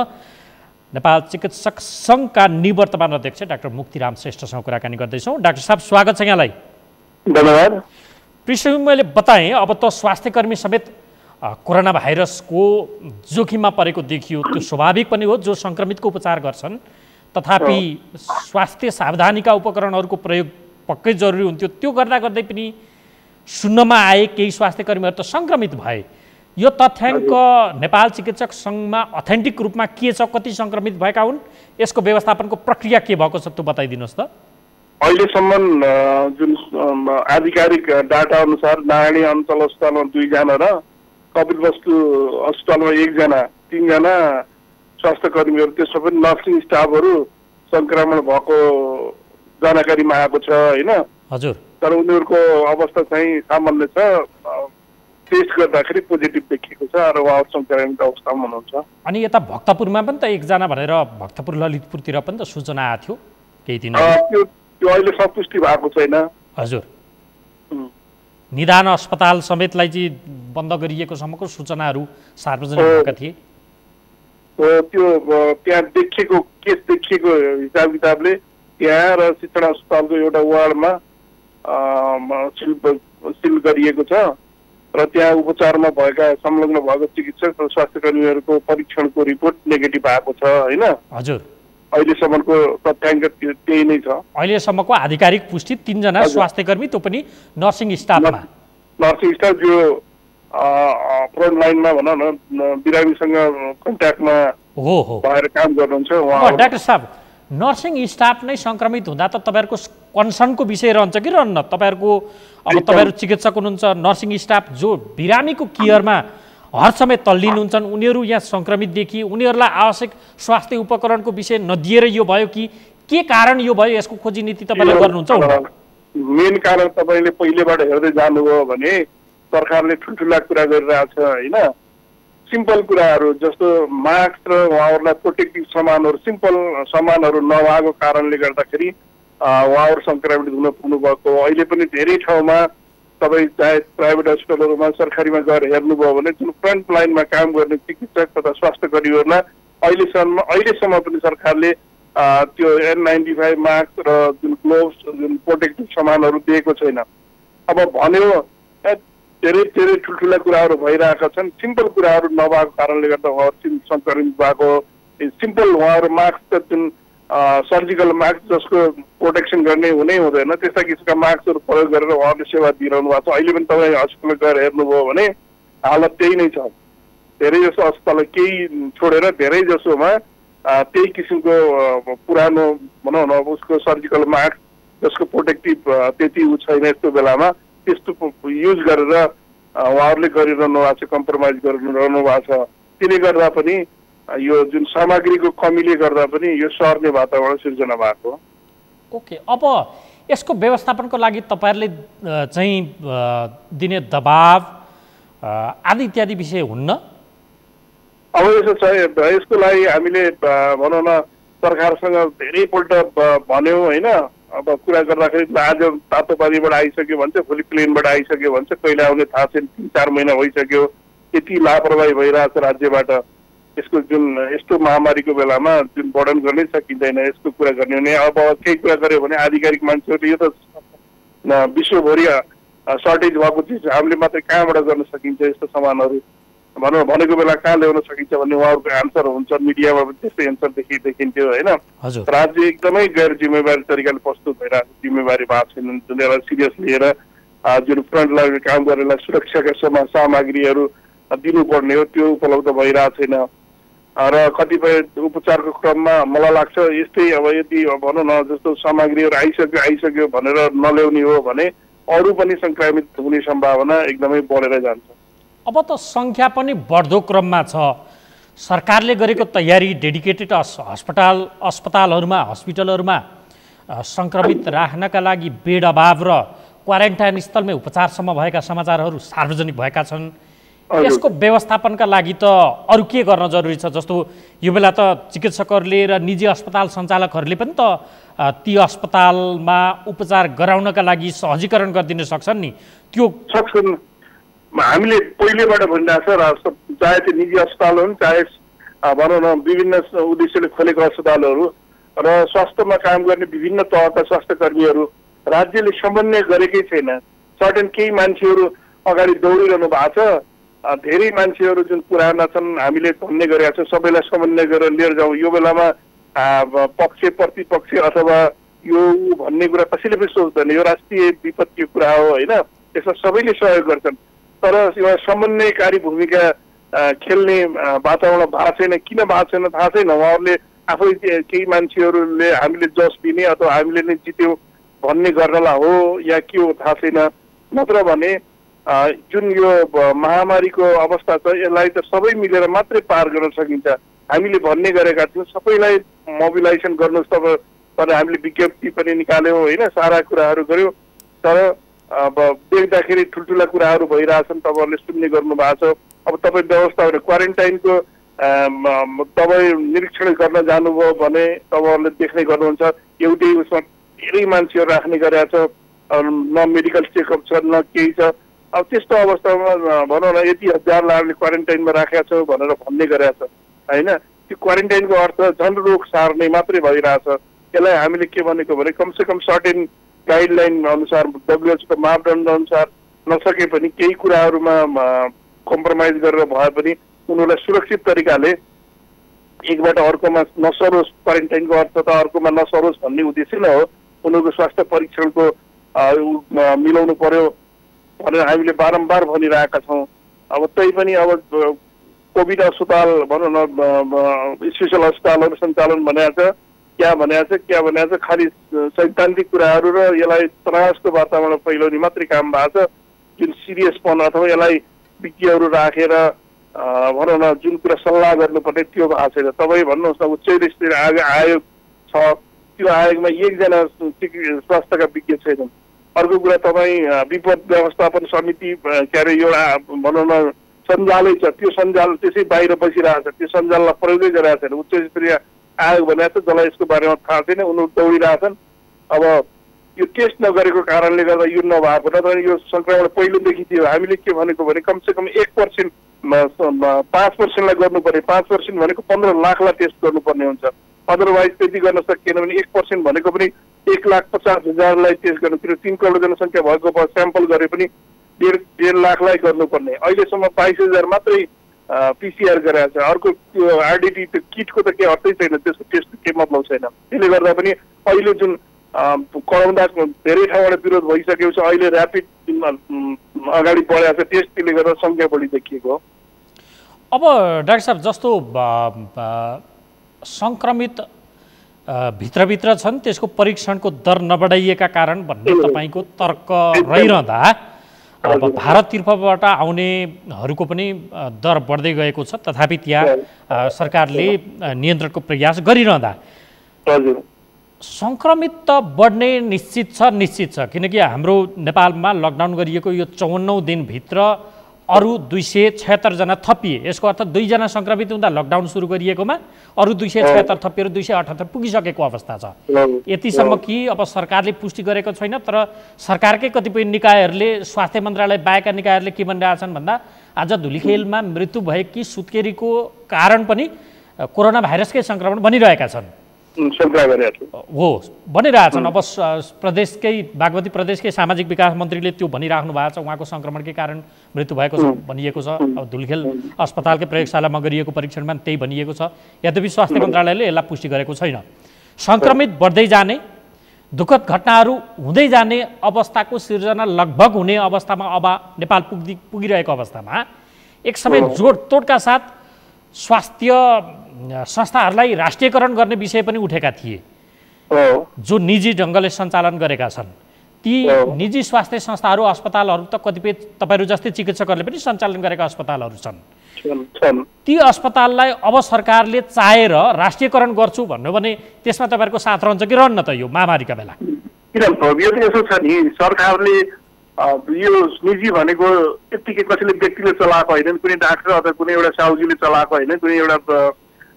नेपाल चिकित्सक सङ्घका निवर्तमान अध्यक्ष डाक्टर मुक्तिराम श्रेष्ठसँग कुराकानी गर्दैछौँ। डाक्टर साहब, स्वागत छ यहाँलाई। धन्यवाद। पृष्ठभूमि मैले बताएँ, अब त स्वास्थ्यकर्मी समेत कोरोना भाइरसको जोखिममा परेको देखियो। त्यो स्वाभाविक पनि हो, जो सङ्क्रमितको उपचार गर्छन्। तथापि स्वास्थ्य सावधानीका उपकरणहरूको प्रयोग पक्कै जरुरी हुन्थ्यो। त्यो गर्दा गर्दै पनि सुन्नमा आए केही स्वास्थ्य कर्मीहरू त सङ्क्रमित भए। यो तथ्याङ्क नेपाल चिकित्सक सङ्घमा अथेन्टिक रूपमा के छ? कति सङ्क्रमित भएका हुन्? यसको व्यवस्थापनको प्रक्रिया के भएको छ त्यो बताइदिनुहोस् त। अहिलेसम्म जुन आधिकारिक डाटा अनुसार नारायणी अञ्चल अस्पतालमा 2 जना र कपिलवस्तु अस्पतालमा 1 जना, 3 जना स्वास्थ्य कर्मीहरू, त्यसमा पनि नर्सिङ स्टाफहरू सङ्क्रमण भएको जानकारीमा आएको छ होइन। हजुर। तर उनीहरूको अवस्था चाहिँ सामान्य छ। टेस्ट गर्दाखेरि पोजिटिभ देखिएको छ र उहाँहरू सङ्क्रमित अवस्थामा हुनुहुन्छ। अनि यता भक्तपुरमा पनि त 1 जना भनेर भक्तपुर ललितपुरतिर पनि त सूचना आएको थियो केही दिन त्यो अहिले सन्तुष्टि भएको छैन। हजुर। निदान अस्पताल समेतलाई चाहिँ बन्द गरिएको सम्मको सूचनाहरू सार्वजनिक भएका थिए। त्यो त्यहाँ देखिएको केस देखिएको हिसाब किताबले त्यहाँ र शिक्षण अस्पतालको एउटा वार्डमा सिल गरिएको छ र त्यहाँ उपचारमा भएका संलग्न भएको चिकित्सक र स्वास्थ्य कर्मीहरूको परीक्षणको रिपोर्ट नेगेटिभ आएको छ होइन। हजुर। अहिलेसम्मको तथ्याङ्क त्यही नै छ। अहिलेसम्मको आधिकारिक पुष्टि 3 जना स्वास्थ्य कर्मी, त्यो पनि नर्सिङ स्टाफमा। नर्सिङ स्टाफ जो फ्रन्ट लाइनमा भनौँ न बिरामीसँग कन्ट्याक्टमा भएर काम गर्नुहुन्छ उहाँ। डाक्टर साहब, नर्सिङ स्टाफ नै सङ्क्रमित हुँदा त तपाईँहरूको कन्सर्नको विषय रहन्छ कि रहन्न? तपाईँहरूको अब तपाईँहरू चिकित्सक हुनुहुन्छ, नर्सिङ स्टाफ जो बिरामीको केयरमा हर समय तल्लीन हुन्छन्, उनीहरू यहाँ सङ्क्रमित देखिए, उनीहरूलाई आवश्यक स्वास्थ्य उपकरणको विषय नदिएर यो भयो कि के कारण यो भयो? यसको खोजी नीति तपाईँले गर्नुहुन्छ? मेन कारण तपाईँले पहिलेबाट हेर्दै जानुभयो भने सरकारले ठुल्ठुला कुरा गरिरहेको छ होइन। सिम्पल कुराहरू जस्तो मास्क र उहाँहरूलाई प्रोटेक्टिभ सामानहरू, सिम्पल सामानहरू नभएको कारणले गर्दाखेरि उहाँहरू सङ्क्रमित हुन पुग्नु भएको। अहिले पनि धेरै ठाउँमा तपाईँ चाहे प्राइभेट हस्पिटलहरूमा सरकारीमा गएर हेर्नुभयो भने जुन फ्रन्ट लाइनमा काम गर्ने चिकित्सक तथा स्वास्थ्य कर्मीहरूलाई अहिलेसम्म पनि सरकारले त्यो N95 मास्क र जुन ग्लोभ्स, जुन प्रोटेक्टिभ सामानहरू दिएको छैन। अब भन्यो धेरै धेरै ठुल्ठुला कुराहरू भइरहेका छन्। सिम्पल कुराहरू नभएको कारणले गर्दा उहाँहरू सङ्क्रमित भएको। सिम्पल उहाँहरू मास्क त जुन सर्जिकल मास्क जसको प्रोटेक्सन गर्ने हुनै हुँदैन, त्यस्ता किसिमका मास्कहरू प्रयोग गरेर उहाँहरूले सेवा दिइरहनु भएको छ। अहिले पनि तपाईँ हस्पिटल गएर हेर्नुभयो भने हालत त्यही नै छ। धेरै जसो अस्पताल केही छोडेर धेरै जसोमा त्यही किसिमको पुरानो भनौँ न उसको सर्जिकल मास्क जसको प्रोटेक्टिभ त्यति छैन, यस्तो बेलामा त्यस्तो युज गरेर उहाँहरूले गरिरहनु भएको छ, कम्प्रोमाइज गरिरहनु भएको छ। त्यसले गर्दा पनि यो जुन सामग्रीको कमीले गर्दा पनि यो सर्ने वातावरण सिर्जना भएको। ओके, अब यसको व्यवस्थापनको लागि तपाईँहरूले चाहिँ दिने दबाव आदि इत्यादि विषय हुन्न? अब यसो छ, यसको लागि हामीले भनौँ न सरकारसँग धेरैपल्ट भन्यौँ होइन। अब कुरा गर्दाखेरि आज तातो पानीबाट आइसक्यो भन्छ, भोलि प्लेनबाट आइसक्यो भन्छ, कहिले आउने थाहा छैन। 3-4 महिना भइसक्यो। यति लापरवाही भइरहेको छ राज्यबाट। यसको जुन यस्तो महामारीको बेलामा जुन वर्णन गर्नै सकिँदैन, यसको कुरा गर्ने भने अब केही कुरा गर्यो भने आधिकारिक मान्छेहरूले यो त विश्वभरि सर्टेज भएको चिज हामीले मात्रै कहाँबाट गर्न सकिन्छ यस्तो सामानहरू भनेको बेला कहाँ ल्याउन सकिन्छ भन्ने उहाँहरूको एन्सर हुन्छ। मिडियामा पनि त्यस्तै एन्सर देखिन्थ्यो होइन। राज्य एकदमै गैर जिम्मेवारी तरिकाले प्रस्तुत भइरहेको, जिम्मेवारी भएको छैन। जुन एउटा सिरियस लिएर जुन फ्रन्ट लाइन काम गर्नेलाई सुरक्षाका सामग्रीहरू दिनुपर्ने हो त्यो उपलब्ध भइरहेको छैन। र कतिपय उपचारको क्रममा मलाई लाग्छ यस्तै अब यदि भनौँ न जस्तो सामग्रीहरू आइसक्यो भनेर नल्याउने हो भने अरू पनि सङ्क्रमित हुने सम्भावना एकदमै बढेर जान्छ। अब त सङ्ख्या पनि बढ्दो क्रममा छ। सरकारले गरेको तयारी डेडिकेटेड अस्पतालहरूमा हस्पिटलहरूमा सङ्क्रमित राख्नका लागि बेड अभाव र क्वारेन्टाइन स्थलमै उपचारसम्म भएका समाचारहरू सार्वजनिक भएका छन्। यसको व्यवस्थापनका लागि त अरू के गर्न जरुरी छ? जस्तो यो बेला त चिकित्सकहरूले र निजी अस्पताल सञ्चालकहरूले पनि त ती अस्पतालमा उपचार गराउनका लागि सहजीकरण गरिदिन सक्छन् नि। त्यो सक्छन्। हामीले पहिलेबाट भनिरहेको छ, चाहे त्यो निजी अस्पताल हुन्, चाहे भनौँ न विभिन्न उद्देश्यले खोलेको अस्पतालहरू र स्वास्थ्यमा काम गर्ने विभिन्न तहका स्वास्थ्य कर्मीहरू, राज्यले समन्वय गरेकै छैन। सर्टेन केही मान्छेहरू अगाडि दौडिरहनु भएको छ, धेरै मान्छेहरू जुन पुराना छन् हामीले भन्ने गरेका छौँ सबैलाई समन्वय गरेर लिएर जाउँ। यो बेलामा पक्ष प्रतिपक्ष अथवा यो भन्ने कुरा कसैले पनि सोच्दैन। यो राष्ट्रिय विपत्तिको कुरा हो होइन, यसमा सबैले सहयोग गर्छन्, तर एउटा समन्वयकारी भूमिका खेल्ने वातावरण भएको छैन। किन भएको छैन थाहा छैन। उहाँहरूले आफै केही मान्छेहरूले हामीले जस दिने अथवा हामीले नै जित्यौँ भन्ने गर्नलाई हो या के हो थाहा छैन। नत्र भने जुन यो महामारीको अवस्था छ यसलाई त सबै मिलेर मात्रै पार गर्न सकिन्छ। हामीले भन्ने गरेका थियौँ सबैलाई मोबिलाइजेसन गर्नुहोस् तर हामीले विज्ञप्ति पनि निकाल्यौँ होइन, सारा कुराहरू गऱ्यौँ, तर अब देख्दाखेरि ठुल्ठुला कुराहरू भइरहेछन्। तपाईँहरूले सुन्ने गर्नु भएको छ। अब तपाईँ व्यवस्था क्वारेन्टाइनको तपाईँ निरीक्षण गर्न जानुभयो भने तपाईँहरूले देख्ने गर्नुहुन्छ एउटै उसमा धेरै मान्छेहरू राख्ने गरेका छ, न मेडिकल चेकअप छ न केही छ। अब त्यस्तो अवस्थामा भनौँ न यति हजारलाई हामीले क्वारेन्टाइनमा राखेका छौँ भनेर भन्ने गरेका छ होइन। त्यो क्वारेन्टाइनको अर्थ झन् रोग सार्ने मात्रै भइरहेछ। यसलाई हामीले के भनेको भने कमसेकम सर्टेन गाइडलाइन अनुसार WHO को मापदण्ड अनुसार नसके पनि केही कुराहरूमा कम्प्रोमाइज गरेर भए पनि उनीहरूलाई सुरक्षित तरिकाले एकबाट अर्कोमा नसरोस्, क्वारेन्टाइनको अर्थ त अर्कोमा नसरोस् भन्ने उद्देश्य नै हो। उनीहरूको स्वास्थ्य परीक्षणको मिलाउनु पर्यो भनेर हामीले बारम्बार भनिरहेका छौँ। अब त्यही पनि अब कोभिड अस्पताल भनौँ न स्पेसल अस्पतालहरू सञ्चालन भनेको छ, क्या भनेको छ खालि सैद्धान्तिक कुराहरू र यसलाई त्रासको वातावरण फैलाउने मात्रै काम भएको छ। जुन सिरियसपन अथवा यसलाई विज्ञहरू राखेर भनौँ न जुन कुरा सल्लाह गर्नुपर्ने त्यो भएको छैन। तपाईँ भन्नुहोस् न उच्च स्तरीय आयोग छ, त्यो आयोगमा एकजना स्वास्थ्यका विज्ञ छैनन्। अर्को कुरा तपाईँ विपद व्यवस्थापन समिति के अरे एउटा भनौँ न सञ्जालै छ, त्यो सञ्जाल त्यसै बाहिर बसिरहेको छ, त्यो सञ्जाललाई प्रयोगै गरिरहेको छैन। उच्च स्तरीय आयोग भनेको छ जसलाई यसको बारेमा थाहा छैन, उनीहरू दौडिरहेछन्। अब यो टेस्ट नगरेको कारणले गर्दा यो नभएको, नत्र यो सङ्क्रमण पहिलोदेखि थियो। हामीले के भनेको भने कमसेकम 1% 5%लाई गर्नुपर्ने, 5% भनेको 15 लाखलाई टेस्ट गर्नुपर्ने हुन्छ। अदरवाइज त्यति गर्न सकिएन भने 1% भनेको पनि 1,50,000लाई टेस्ट गर्नु पऱ्यो। 3 करोड जनसङ्ख्या भएको स्याम्पल गरे पनि 1.5 लाखलाई गर्नुपर्ने। अहिलेसम्म 22,000 मात्रै PCR गराएको छ। अर्को त्यो RDT त्यो किटको त केही अर्थै छैन, त्यसको टेस्टको केही मतलब छैन। त्यसले गर्दा पनि अहिले जुन कराउँदा धेरै ठाउँबाट विरोध भइसकेको छ, अहिले ऱ्यापिड अगाडि बढेको छ टेस्ट, त्यसले गर्दा सङ्ख्या बढी देखिएको हो। अब डाक्टर साहब जस्तो सङ्क्रमित भित्रभित्र छन् त्यसको परीक्षणको दर नबढाइएका कारण भन्ने तपाईँको तर्क रहिरहँदा अब भारततिर्फबाट आउनेहरूको पनि दर बढ्दै गएको छ, तथापि त्यहाँ सरकारले नियन्त्रणको प्रयास गरिरहँदा सङ्क्रमित त बढ्ने निश्चित छ किनकि हाम्रो नेपालमा लकडाउन गरिएको यो 54 दिनभित्र अरू 276 जना थपिए। यसको अर्थ 2 जना सङ्क्रमित हुँदा लकडाउन सुरु गरिएकोमा अरू 276 थपिएर 278 पुगिसकेको अवस्था छ। यतिसम्म कि अब सरकारले पुष्टि गरेको छैन, तर सरकारकै कतिपय निकायहरूले स्वास्थ्य मन्त्रालय बाहेकका निकायहरूले के भनिरहेछन् भन्दा आज धुलीखेलमा मृत्यु भएकी सुत्केरीको कारण पनि कोरोना भाइरसकै सङ्क्रमण बनिरहेका छन् हो भनिरहेछन्। अब प्रदेशकै बागमती प्रदेशकै सामाजिक विकास मन्त्रीले त्यो भनिराख्नु भएको छ, उहाँको सङ्क्रमणकै कारण मृत्यु भएको छ भनिएको छ। अब धुलीखेल अस्पतालकै प्रयोगशालामा गरिएको परीक्षणमा त्यही भनिएको छ। यद्यपि स्वास्थ्य मन्त्रालयले यसलाई पुष्टि गरेको छैन। सङ्क्रमित बढ्दै जाने, दुःखद घटनाहरू हुँदै जाने अवस्थाको सिर्जना लगभग हुने अवस्थामा अब नेपाल पुगिरहेको अवस्थामा एक समय जोडतोडका साथ स्वास्थ्य संस्थाहरूलाई राष्ट्रियकरण गर्ने विषय पनि उठेका थिए जो निजी ढङ्गले सञ्चालन गरेका छन्। ती निजी स्वास्थ्य संस्थाहरू अस्पतालहरू त कतिपय तपाईहरू जस्तै चिकित्सकहरूले पनि सञ्चालन गरेका अस्पतालहरू छन्। ती अस्पताललाई अब सरकारले चाहेर राष्ट्रियकरण गर्छु भन्नु भने त्यसमा तपाईँहरूको साथ रहन्छ कि रहन्न त यो महामारीका बेला? किन यो यसो छ नि, सरकारले यो निजी भनेको यत्तिकै कसैले व्यक्तिले चलाएको होइन, कुनै डाक्टर अथवा कुनै एउटा साउजीले चलाएको होइन, कुनै एउटा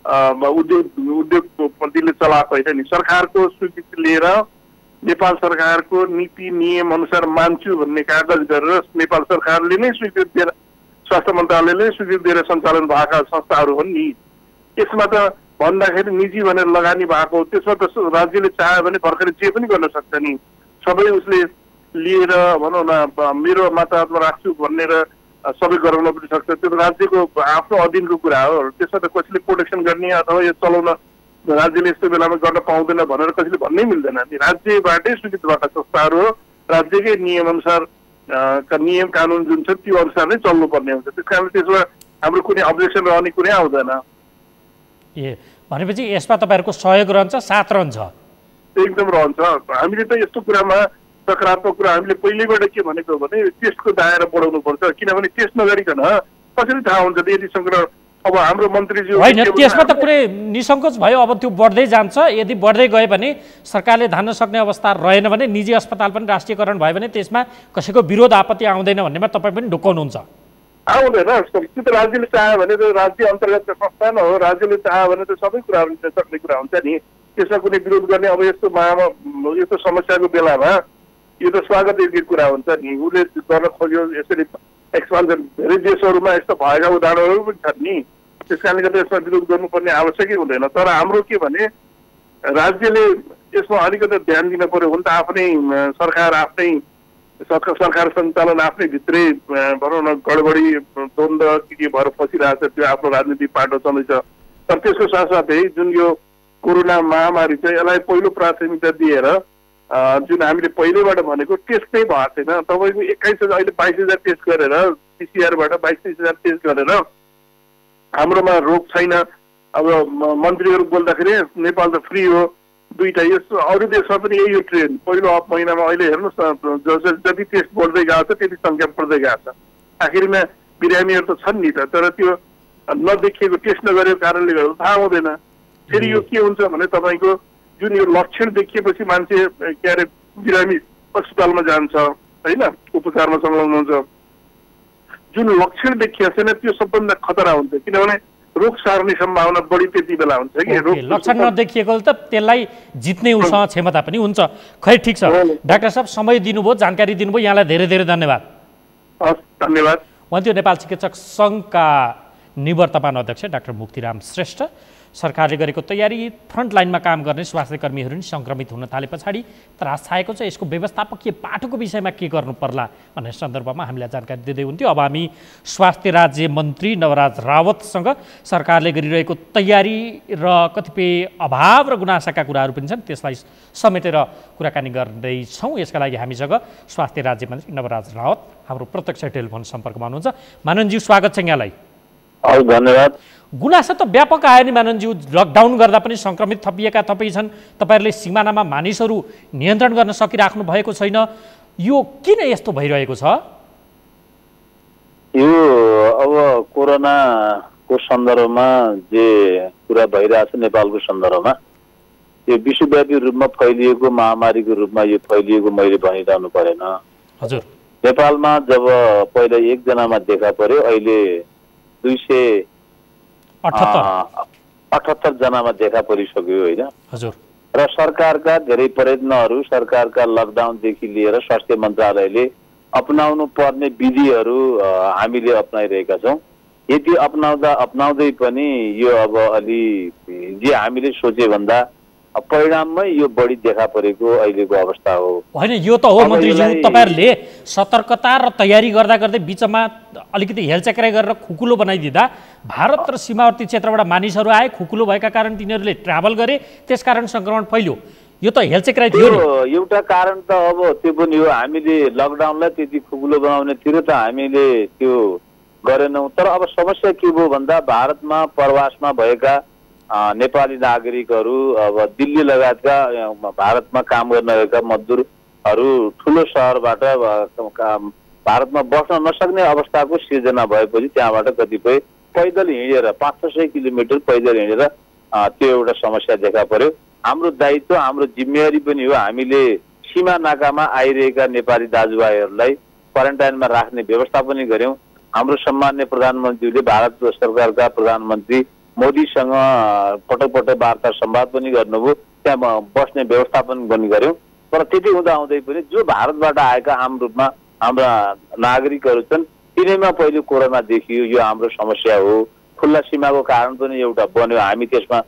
उद्योगपतिले चलाएको होइन नि। सरकारको स्वीकृति लिएर नेपाल सरकारको नीति नियम अनुसार मान्छु भन्ने कागज गरेर नेपाल सरकारले नै स्वीकृति दिएर, स्वास्थ्य मन्त्रालयले स्वीकृति दिएर सञ्चालन भएका संस्थाहरू हुन् नि। यसमा त भन्दाखेरि निजी भनेर लगानी भएको, त्यसमा त राज्यले चाह्यो भने भर्खरै जे पनि गर्न सक्छ नि। सबै उसले लिएर भनौँ न मेरो माताहतमा राख्छु भनेर सबै गराउन पनि सक्छ, त्यो राज्यको आफ्नो अधीनको कुरा हो। त्यसमा त कसैले प्रोटेक्सन गर्ने अथवा यो चलाउन राज्यले यस्तो बेलामा गर्न पाउँदैन भनेर कसैले भन्नै मिल्दैन नि। राज्यबाटै स्वीकृत भएका संस्थाहरू हो, राज्यकै नियम अनुसार का नियम कानुन जुन छ त्यो अनुसार नै चल्नुपर्ने हुन्छ। त्यस कारणले त्यसमा हाम्रो कुनै अब्जेक्सन रहने कुरै आउँदैन। भनेपछि यसमा तपाईँहरूको सहयोग रहन्छ, साथ रहन्छ? एकदम रहन्छ। हामीले त यस्तो कुरामा सकारात्मक कुरा हामीले पहिल्यैबाट के भनेको भने टेस्टको दायरा बढाउनु पर्छ, किनभने टेस्ट नगरिकन कसरी थाहा हुन्छ त यदि सङ्क्रमण। अब हाम्रो मन्त्रीज्यू होइन, त्यसमा त पुरै निसङ्कोच भयो, अब त्यो बढ्दै जान्छ। यदि बढ्दै गयो भने सरकारले धान्न सक्ने अवस्था रहेन भने निजी अस्पताल पनि राष्ट्रियकरण भयो भने त्यसमा कसैको विरोध आपत्ति आउँदैन भन्नेमा तपाईँ पनि ढुकाउनुहुन्छ? आउँदैन, त्यो त राज्यले चाह्यो भने त राज्य अन्तर्गतको संस्थान हो, राज्यले चाह्यो भने त सबै कुराहरू सक्ने कुरा हुन्छ नि। त्यसमा कुनै विरोध गर्ने अब यस्तो समस्याको बेलामा यो त स्वागत योग्य कुरा हुन्छ नि। उसले गर्न खोज्यो यसरी एक्सपान्सन, धेरै देशहरूमा यस्तो भएका उदाहरणहरू पनि छन् नि। त्यस कारणले गर्दा यसमा विरोध गर्नुपर्ने आवश्यकै हुँदैन। तर हाम्रो के भने राज्यले यसमा अलिकति ध्यान दिन पर्यो। हुन त आफ्नै सरकार, आफ्नै सरकार सञ्चालन आफ्नै भित्रै भनौँ न गडबडी द्वन्द्व के भएर फसिरहेको छ, त्यो आफ्नो राजनीतिक पाटो चल्दैछ। तर त्यसको साथसाथै जुन यो कोरोना महामारी छ यसलाई पहिलो प्राथमिकता दिएर जुन हामीले पहिलेबाट भनेको टेस्ट नै भएको छैन। तपाईँको 21,000 अहिले 22,000 टेस्ट गरेर PCR-बाट 22,000 टेस्ट गरेर हाम्रोमा रोग छैन। अब मन्त्रीहरू बोल्दाखेरि नेपाल त फ्री हो, दुईटा। यस्तो अरू देशमा पनि यही हो ट्रेन्ड। पहिलो अफ महिनामा अहिले हेर्नुहोस् न, जति टेस्ट बढ्दै गएको छ त्यति सङ्ख्या बढ्दै गएको छ। आखिरमा बिरामीहरू त छन् नि त, तर त्यो नदेखिएको टेस्ट नगरेको कारणले गर्दा थाहा हुँदैन। फेरि यो के हुन्छ भने तपाईँको जुन यो लक्षण देखिएपछि मान्छे के अरे बिरामी अस्पतालमा जान्छ होइन, उपचारमा संलग्न हुन्छ। जुन लक्षण देखिएको छैन त्यो सबभन्दा खतरा हुन्छ, किनभने रोग सार्ने सम्भावना बढी त्यति बेला हुन्छ कि। लक्षण नदेखिएको त त्यसलाई जित्ने उसँग क्षमता पनि हुन्छ। खै ठिक छ डाक्टर साहब, समय दिनुभयो, जानकारी दिनुभयो, यहाँलाई धेरै धेरै धन्यवाद। हस्, धन्यवाद। उहाँ नेपाल चिकित्सक सङ्घका निवर्तमान अध्यक्ष डाक्टर मुक्तिराम श्रेष्ठ। सरकारले गरेको तयारी, फ्रन्ट लाइनमा काम गर्ने स्वास्थ्य कर्मीहरू नि सङ्क्रमित हुन थाले पछाडि त्रास छाएको छ, यसको व्यवस्थापकीय पाटोको विषयमा के गर्नु पर्ला भन्ने सन्दर्भमा हामीलाई जानकारी दिँदै हुन्थ्यो। अब हामी स्वास्थ्य राज्य मन्त्री नवराज रावतसँग सरकारले गरिरहेको तयारी र कतिपय अभाव र गुनासाका कुराहरू पनि छन् त्यसलाई समेटेर कुराकानी गर्दैछौँ। यसका लागि हामीसँग स्वास्थ्य राज्य मन्त्री नवराज रावत हाम्रो प्रत्यक्ष टेलिफोन सम्पर्कमा हुनुहुन्छ। माननज्यू, स्वागत छ यहाँलाई। हजुर, धन्यवाद। गुनासो त व्यापक आयो नि माननज्यू, लकडाउन गर्दा पनि सङ्क्रमित थपिएका तपाईँ छन्, तपाईँहरूले सिमानामा मानिसहरू नियन्त्रण गर्न सकिराख्नु भएको छैन, यो किन यस्तो भइरहेको छ? यो अब कोरोनाको सन्दर्भमा जे कुरा भइरहेछ नेपालको सन्दर्भमा, यो विश्वव्यापी रूपमा फैलिएको महामारीको रूपमा यो फैलिएको मैले भनिरहनु परेन। हजुर, नेपालमा जब पहिला 1 जनामा देखा पर्यो, अहिले 278 जनामा देखा परिसक्यो होइन। हजुर, र सरकारका धेरै प्रयत्नहरू, सरकारका लकडाउनदेखि लिएर स्वास्थ्य मन्त्रालयले अपनाउनु पर्ने विधिहरू हामीले अपनाइरहेका छौँ। यति अपनाउँदै पनि यो अब अलि जे हामीले सोचे भन्दा परिणाममै यो बढी देखा परेको अहिलेको अवस्था हो। होइन, यो त हो मन्त्रीज्यू, तपाईँहरूले सतर्कता र तयारी गर्दा गर्दै बिचमा अलिकति हेलचेक्राइ गरेर खुकुलो बनाइदिँदा भारत र सीमावर्ती क्षेत्रबाट मानिसहरू आए, खुकुलो भएका कारण तिनीहरूले ट्राभल गरे, त्यसकारण सङ्क्रमण फैल्यो। यो त हेलचेक्राइ थियो नि। एउटा कारण त अब त्यो पनि हो, हामीले लकडाउनलाई त्यति खुकुलो बनाउनेतिर त हामीले त्यो गरेनौँ। तर अब समस्या के भयो भन्दा भारतमा प्रवासमा भएका नेपाली नागरिकहरू अब दिल्ली लगायतका भारतमा काम गर्न गएका मजदुर ठुलो सहरबाट भारतमा बस्न नसक्ने अवस्थाको सिर्जना भएपछि त्यहाँबाट कतिपय पैदल हिँडेर 500 किलोमिटर पैदल हिँडेर त्यो एउटा समस्या देखा पर्यो। हाम्रो दायित्व हाम्रो जिम्मेवारी पनि हो हामीले सीमा नाकामा आइरहेका नेपाली दाजुभाइहरूलाई क्वारेन्टाइनमा राख्ने व्यवस्था पनि गर्यौं। हाम्रो सम्मान्य प्रधानमन्त्रीले भारत सरकारका प्रधानमन्त्री मोदीसँग पटक पटक वार्ता संवाद पनि गर्नुभयो, त्यहाँ बस्ने व्यवस्थापन पनि गर्यौं। तर त्यति हुँदा हुँदै पनि जो भारतबाट आएका आम रूपमा हाम्रा नागरिकहरू छन् तिनैमा पहिले कोरोना देखियो। यो हाम्रो समस्या हो। खुल्ला सीमाको कारण पनि एउटा बन्यो, हामी त्यसमा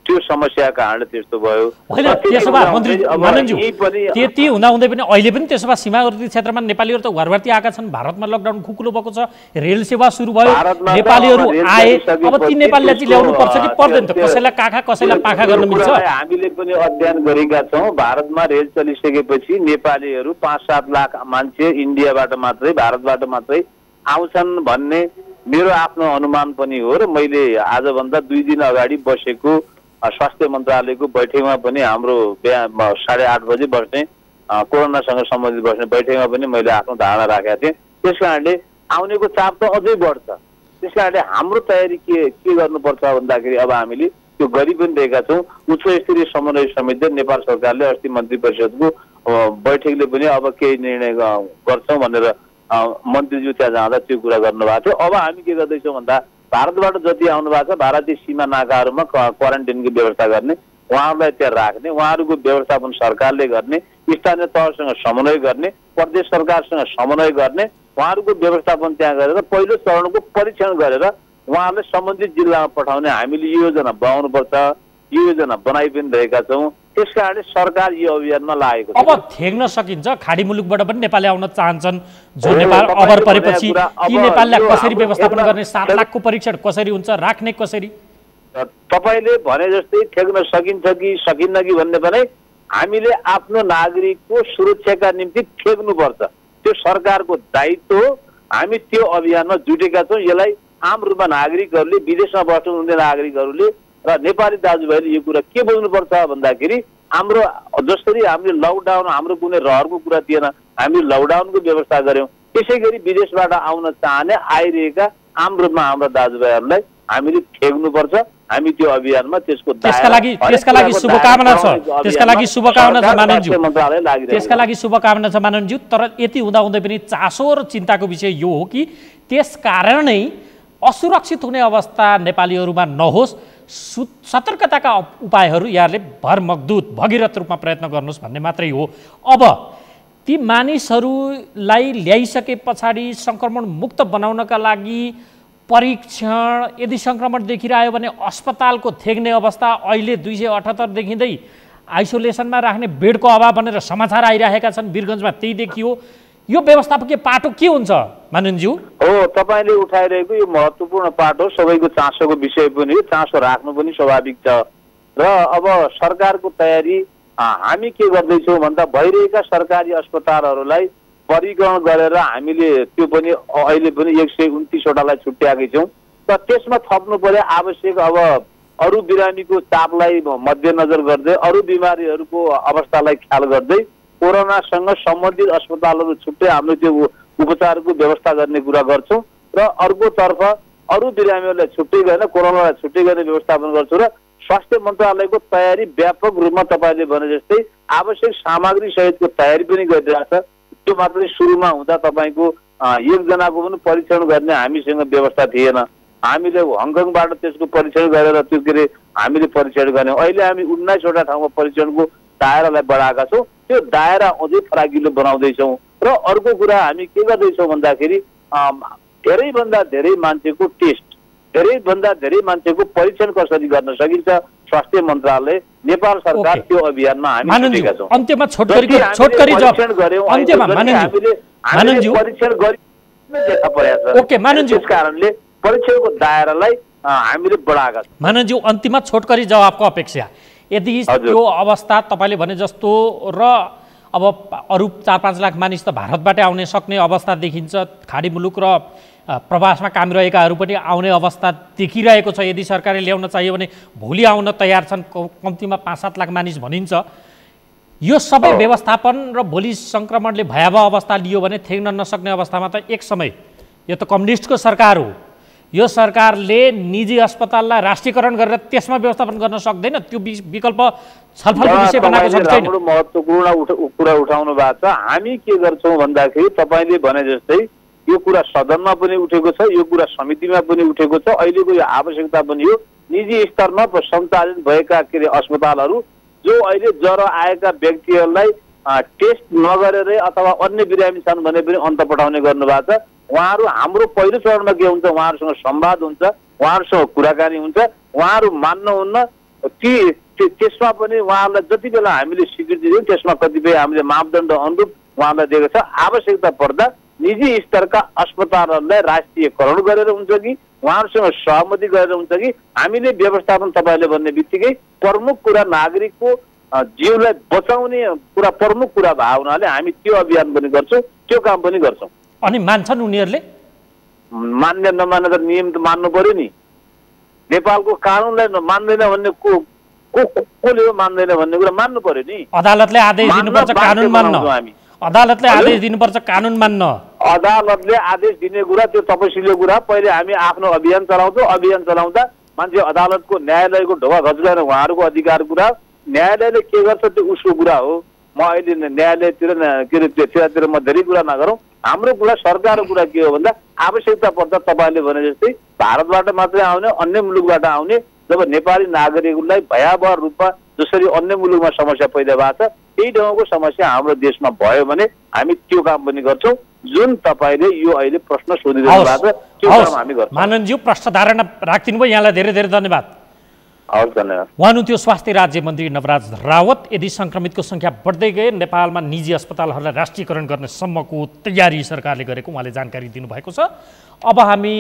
त्यो समस्याको कारणले त्यस्तो भयो। त्यसो भए मन्त्री माननज्यू त्यति हुँदा हुँदै पनि अहिले पनि त्यसो भए सीमावर्ती क्षेत्रमा नेपालीहरू त घरभर्ती आएका छन्। भारतमा लकडाउन खुकुलो भएको छ, रेल सेवा सुरु भयो, नेपालीहरू आए। अब ती नेपालीलाई चाहिँ ल्याउनु पर्छ कि पर्दैन त? कसैलाई काखा कसैलाई पाखा गर्न मिल्छ? हामीले पनि अध्ययन गरेका छौँ। भारतमा रेल चलिसकेपछि नेपालीहरू 5-7 लाख मान्छे इन्डियाबाट मात्रै भारतबाट मात्रै आउँछन् भन्ने मेरो आफ्नो अनुमान पनि हो। र मैले आजभन्दा 2 दिन अगाडि बसेको स्वास्थ्य मन्त्रालयको बैठकमा पनि हाम्रो 8:30 बजे बस्ने कोरोनासँग सम्बन्धित बस्ने बैठकमा पनि मैले आफ्नो धारणा राखेका थिएँ। त्यसकारणले आउनेको चाप त अझै बढ्छ। त्यसकारणले हाम्रो तयारी के गर्नुपर्छ भन्दाखेरि अब हामीले त्यो गरि पनि रहेका छौँ। उच्च स्तरीय समन्वय समिति नेपाल सरकारले अस्ति मन्त्री परिषदको बैठकले पनि अब केही निर्णय गर्छौँ भनेर मन्त्रीज्यू त्यहाँ जाँदा त्यो कुरा गर्नुभएको थियो। अब हामी के गर्दैछौँ भन्दा भारतबाट जति आउनु भएको छ भारतीय सीमा नाकाहरूमा क्वारेन्टाइनको व्यवस्था गर्ने, उहाँहरूलाई त्यहाँ राख्ने, उहाँहरूको व्यवस्थापन सरकारले गर्ने, स्थानीय तहसँग समन्वय गर्ने, प्रदेश सरकारसँग समन्वय गर्ने, उहाँहरूको व्यवस्थापन त्यहाँ गरेर पहिलो चरणको परीक्षण गरेर उहाँहरूलाई सम्बन्धित जिल्लामा पठाउने हामीले योजना बनाउनुपर्छ। यो योजना बनाइ पनि रहेका छौँ। त्यसकारणले सरकार यो अभियानमा लागेको छ। अब थेग्न सकिन्छ खाडी मुलुकबाट पनि नेपाली आउन चाहन्छन् जो नेपाल अभर परेपछि ती नेपाललाई कसरी व्यवस्थापन गर्ने? 7 लाखको परीक्षण कसरी हुन्छ? राख्ने कसरी? तपाईले भने जस्तै थेग्न सकिन्छ कि सकिन्न कि भन्ने भने हामीले आफ्नो नागरिकको सुरक्षाका निम्ति थेग्नुपर्छ। त्यो सरकारको दायित्व हो। हामी त्यो अभियानमा जुटेका छौँ। यसलाई आम रूपमा नागरिकहरूले विदेशमा बस्नुहुने नागरिकहरूले र नेपाली दाजुभाइले यो कुरा के बुझ्नुपर्छ भन्दाखेरि हाम्रो जसरी हामीले लकडाउन हाम्रो कुनै रहरको कुरा थिएन, हामीले लकडाउनको व्यवस्था गर्यौँ। त्यसै गरी विदेशबाट आउन चाहने आइरहेका आम रूपमा हाम्रा दाजुभाइहरूलाई हामीले थेग्नुपर्छ। हामी त्यो अभियानमा त्यसका लागि शुभकामना छ। त्यसका लागि शुभकामना छ माननज्यू। त्यसका लागि शुभकामना छ माननज्यू। तर यति हुँदा हुँदै पनि चासो र चिन्ताको विषय यो हो कि त्यसकारण नै असुरक्षित हुने अवस्था नेपालीहरूमा नहोस्, सतर्कताका उपायहरू यहाँले भरमगदुत भगीरथ रूपमा प्रयत्न गर्नुहोस् भन्ने मात्रै हो। अब ती मानिसहरूलाई ल्याइसके पछाडि सङ्क्रमण मुक्त बनाउनका लागि परीक्षण, यदि सङ्क्रमण देखिरह्यो भने अस्पतालको थेग्ने अवस्था, अहिले 278 देखिँदै आइसोलेसनमा राख्ने बेडको अभाव भनेर समाचार आइरहेका छन्। वीरगञ्जमा त्यही देखियो। यो व्यवस्थापकीय पाटो के हुन्छ माननज्यू? हो, तपाईँले उठाइरहेको यो महत्त्वपूर्ण पाटो सबैको चासोको विषय पनि हो। चासो राख्नु पनि स्वाभाविक छ। र अब सरकारको तयारी हामी के गर्दैछौँ भन्दा भइरहेका सरकारी अस्पतालहरूलाई वर्गीकरण गरेर हामीले त्यो पनि अहिले पनि 129वटालाई छुट्याएकै छौँ। र त्यसमा थप्नु पर्यो आवश्यक। अब अरू बिरामीको चापलाई मध्यनजर गर्दै अरू बिमारीहरूको अवस्थालाई ख्याल गर्दै कोरोनासँग सम्बन्धित अस्पतालहरू छुट्टै हामीले त्यो उपचारको व्यवस्था गर्ने कुरा गर्छौँ। र अर्कोतर्फ अरू बिरामीहरूलाई छुट्टै गरेर कोरोनालाई छुट्टै गर्ने व्यवस्थापन गर्छौँ। र स्वास्थ्य मन्त्रालयको तयारी व्यापक रूपमा तपाईँले भने जस्तै आवश्यक सामग्री सहितको तयारी पनि गरिरहेको छ। त्यो मात्रै सुरुमा हुँदा तपाईँको एकजनाको पनि परीक्षण गर्ने हामीसँग व्यवस्था थिएन। हामीले हङकङबाट त्यसको परीक्षण गरेर त्यो के अरे हामीले परीक्षण गर्यौँ। अहिले हामी 19वटा ठाउँमा परीक्षणको दायरालाई बढाएका छौँ। त्यो दायरा अझै फराकिलो बनाउँदैछौँ। र अर्को कुरा हामी के गर्दैछौँ भन्दाखेरि धेरैभन्दा धेरै मान्छेको टेस्ट, धेरैभन्दा धेरै मान्छेको परीक्षण कसरी गर्न सकिन्छ स्वास्थ्य मन्त्रालय नेपाल सरकार त्यो अभियानमा हामी जुटेका छौँ। अन्त्यमा छोटकरी जवाब अन्त्यमा माननज्यू परीक्षण गरि देखा परेको छ। ओके माननज्यू, त्यस कारणले परीक्षणको दायरालाई हामीले बढाएका छौँ। माननज्यू अन्तिममा छोटकरी जवाबको अपेक्षा। यदि त्यो अवस्था तपाईँले भने जस्तो र अब अरू 4-5 लाख मानिस त भारतबाटै आउने सक्ने अवस्था देखिन्छ। खाडी मुलुक र प्रवासमा काम रहेकाहरू पनि आउने अवस्था देखिरहेको छ। यदि सरकारले ल्याउन चाहियो भने भोलि आउन तयार छन्। कम्तीमा 5-7 लाख मानिस भनिन्छ। यो सबै व्यवस्थापन र भोलि सङ्क्रमणले भयावह अवस्था लियो भने थेग्न नसक्ने अवस्थामा त एक समय यो त कम्युनिस्टको सरकार हो, यो सरकारले निजी अस्पताललाई राष्ट्रियकरण गरेर त्यसमा व्यवस्थापन गर्न सक्दैन। त्यो विकल्प छलफलको विषय बनाएको छ छैन? राम्रो महत्त्वपूर्ण कुरा उठाउनु भएको छ। हामी के गर्छौँ भन्दाखेरि तपाईँले भने जस्तै यो कुरा सदनमा पनि उठेको छ, यो कुरा समितिमा पनि उठेको छ। अहिलेको यो आवश्यकता पनि हो निजी स्तरमा सञ्चालित भएका अस्पतालहरू जो अहिले ज्वरो आएका व्यक्तिहरूलाई टेस्ट नगरेरै अथवा अन्य बिरामी छन् भने पनि अन्त पठाउने गर्नुभएको छ। उहाँहरू हाम्रो पहिलो चरणमा के हुन्छ, उहाँहरूसँग संवाद हुन्छ, उहाँहरूसँग कुराकानी हुन्छ, उहाँहरू मान्नुहुन्न त्यसमा पनि उहाँहरूलाई जति बेला हामीले स्वीकृति दियौँ त्यसमा कतिपय हामीले मापदण्ड अनुरूप उहाँलाई दिएको छ। आवश्यकता पर्दा निजी स्तरका अस्पतालहरूलाई राष्ट्रियकरण गरेर हुन्छ कि उहाँहरूसँग सहमति गरेर हुन्छ कि हामीले व्यवस्थापन तपाईँले भन्ने बित्तिकै प्रमुख कुरा नागरिकको जीवलाई बचाउने कुरा प्रमुख कुरा भएको हुनाले हामी त्यो अभियान पनि गर्छौँ, त्यो काम पनि गर्छौँ। अनि मान्छन् उनीहरूले? मान्ने नमान्ने त नियम त मान्नु पर्यो नि। नेपालको कानुनलाई मान्दैन भन्ने कसले हो मान्दैन भन्ने कुरा मान्नु पर्यो नि। अदालतले आदेश दिनुपर्छ कानुन मान्न। अदालतले आदेश दिनुपर्छ कानुन मान्न। अदालतले आदेश दिने कुरा त्यो तपसिलो कुरा। पहिले हामी आफ्नो अभियान चलाउँछौँ, अभियान चलाउँदा मान्छे अदालतको न्यायालयको ढोका घचुलाउने उहाँहरूको अधिकार कुरा, न्यायालयले के गर्छ त्यो उसको कुरा हो। म अहिले न्यायालयतिर के अरे त्यतातिर म धेरै कुरा नगरौँ। हाम्रो कुरा सरकारको कुरा के हो भन्दा आवश्यकता पर्दा तपाईँले भने जस्तै भारतबाट मात्रै आउने अन्य मुलुकबाट आउने जब नेपाली नागरिकलाई भयावह रूपमा जसरी अन्य मुलुकमा समस्या पैदा भएको छ त्यही ढङ्गको समस्या हाम्रो देशमा भयो भने हामी त्यो काम पनि गर्छौँ जुन तपाईँले यो अहिले प्रश्न सोधिरहनु भएको छ त्यो काम हामी गर्छौँ। माननज्यू प्रश्न धारणा राखिदिनु भयो, यहाँलाई धेरै धेरै धन्यवाद। हवस्, धन्यवाद। उहाँ हुनुहुन्थ्यो स्वास्थ्य राज्य मन्त्री नवराज रावत। यदि सङ्क्रमितको सङ्ख्या बढ्दै गए नेपालमा निजी अस्पतालहरूलाई राष्ट्रियकरण गर्ने सम्मको तयारी सरकारले गरेको उहाँले जानकारी दिनुभएको छ। अब हामी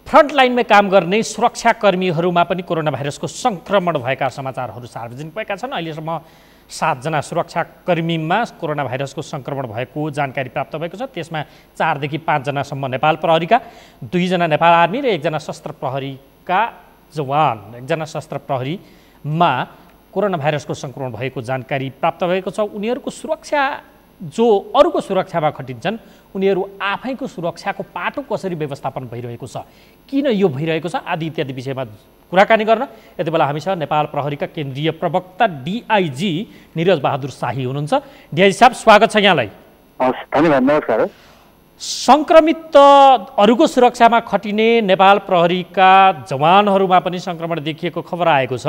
फ्रन्टलाइनमै काम गर्ने सुरक्षाकर्मीहरूमा पनि कोरोना भाइरसको सङ्क्रमण भएका समाचारहरू सार्वजनिक भएका छन्। अहिलेसम्म 7 जना सुरक्षाकर्मीमा कोरोना भाइरसको सङ्क्रमण भएको जानकारी प्राप्त भएको छ। त्यसमा 4 देखि 5 जनासम्म नेपाल प्रहरीका, 2 जना नेपाल आर्मी र 1 जना सशस्त्र प्रहरीका जवान, 1 जना सशस्त्र प्रहरीमा कोरोना भाइरसको सङ्क्रमण भएको जानकारी प्राप्त भएको छ। उनीहरूको सुरक्षा जो अरूको सुरक्षामा खटिन्छन् उनीहरू आफैको सुरक्षाको पाटो कसरी व्यवस्थापन भइरहेको छ, किन यो भइरहेको छ आदि इत्यादि विषयमा कुराकानी गर्न यति बेला हामीसँग नेपाल प्रहरीका केन्द्रीय प्रवक्ता डिआइजी निरज बहादुर शाही हुनुहुन्छ। डिआइजी साहब स्वागत छ यहाँलाई। हस्, धन्यवाद, नमस्कार। सङ्क्रमित अरूको सुरक्षामा खटिने नेपाल प्रहरीका जवानहरूमा पनि सङ्क्रमण देखिएको खबर आएको छ।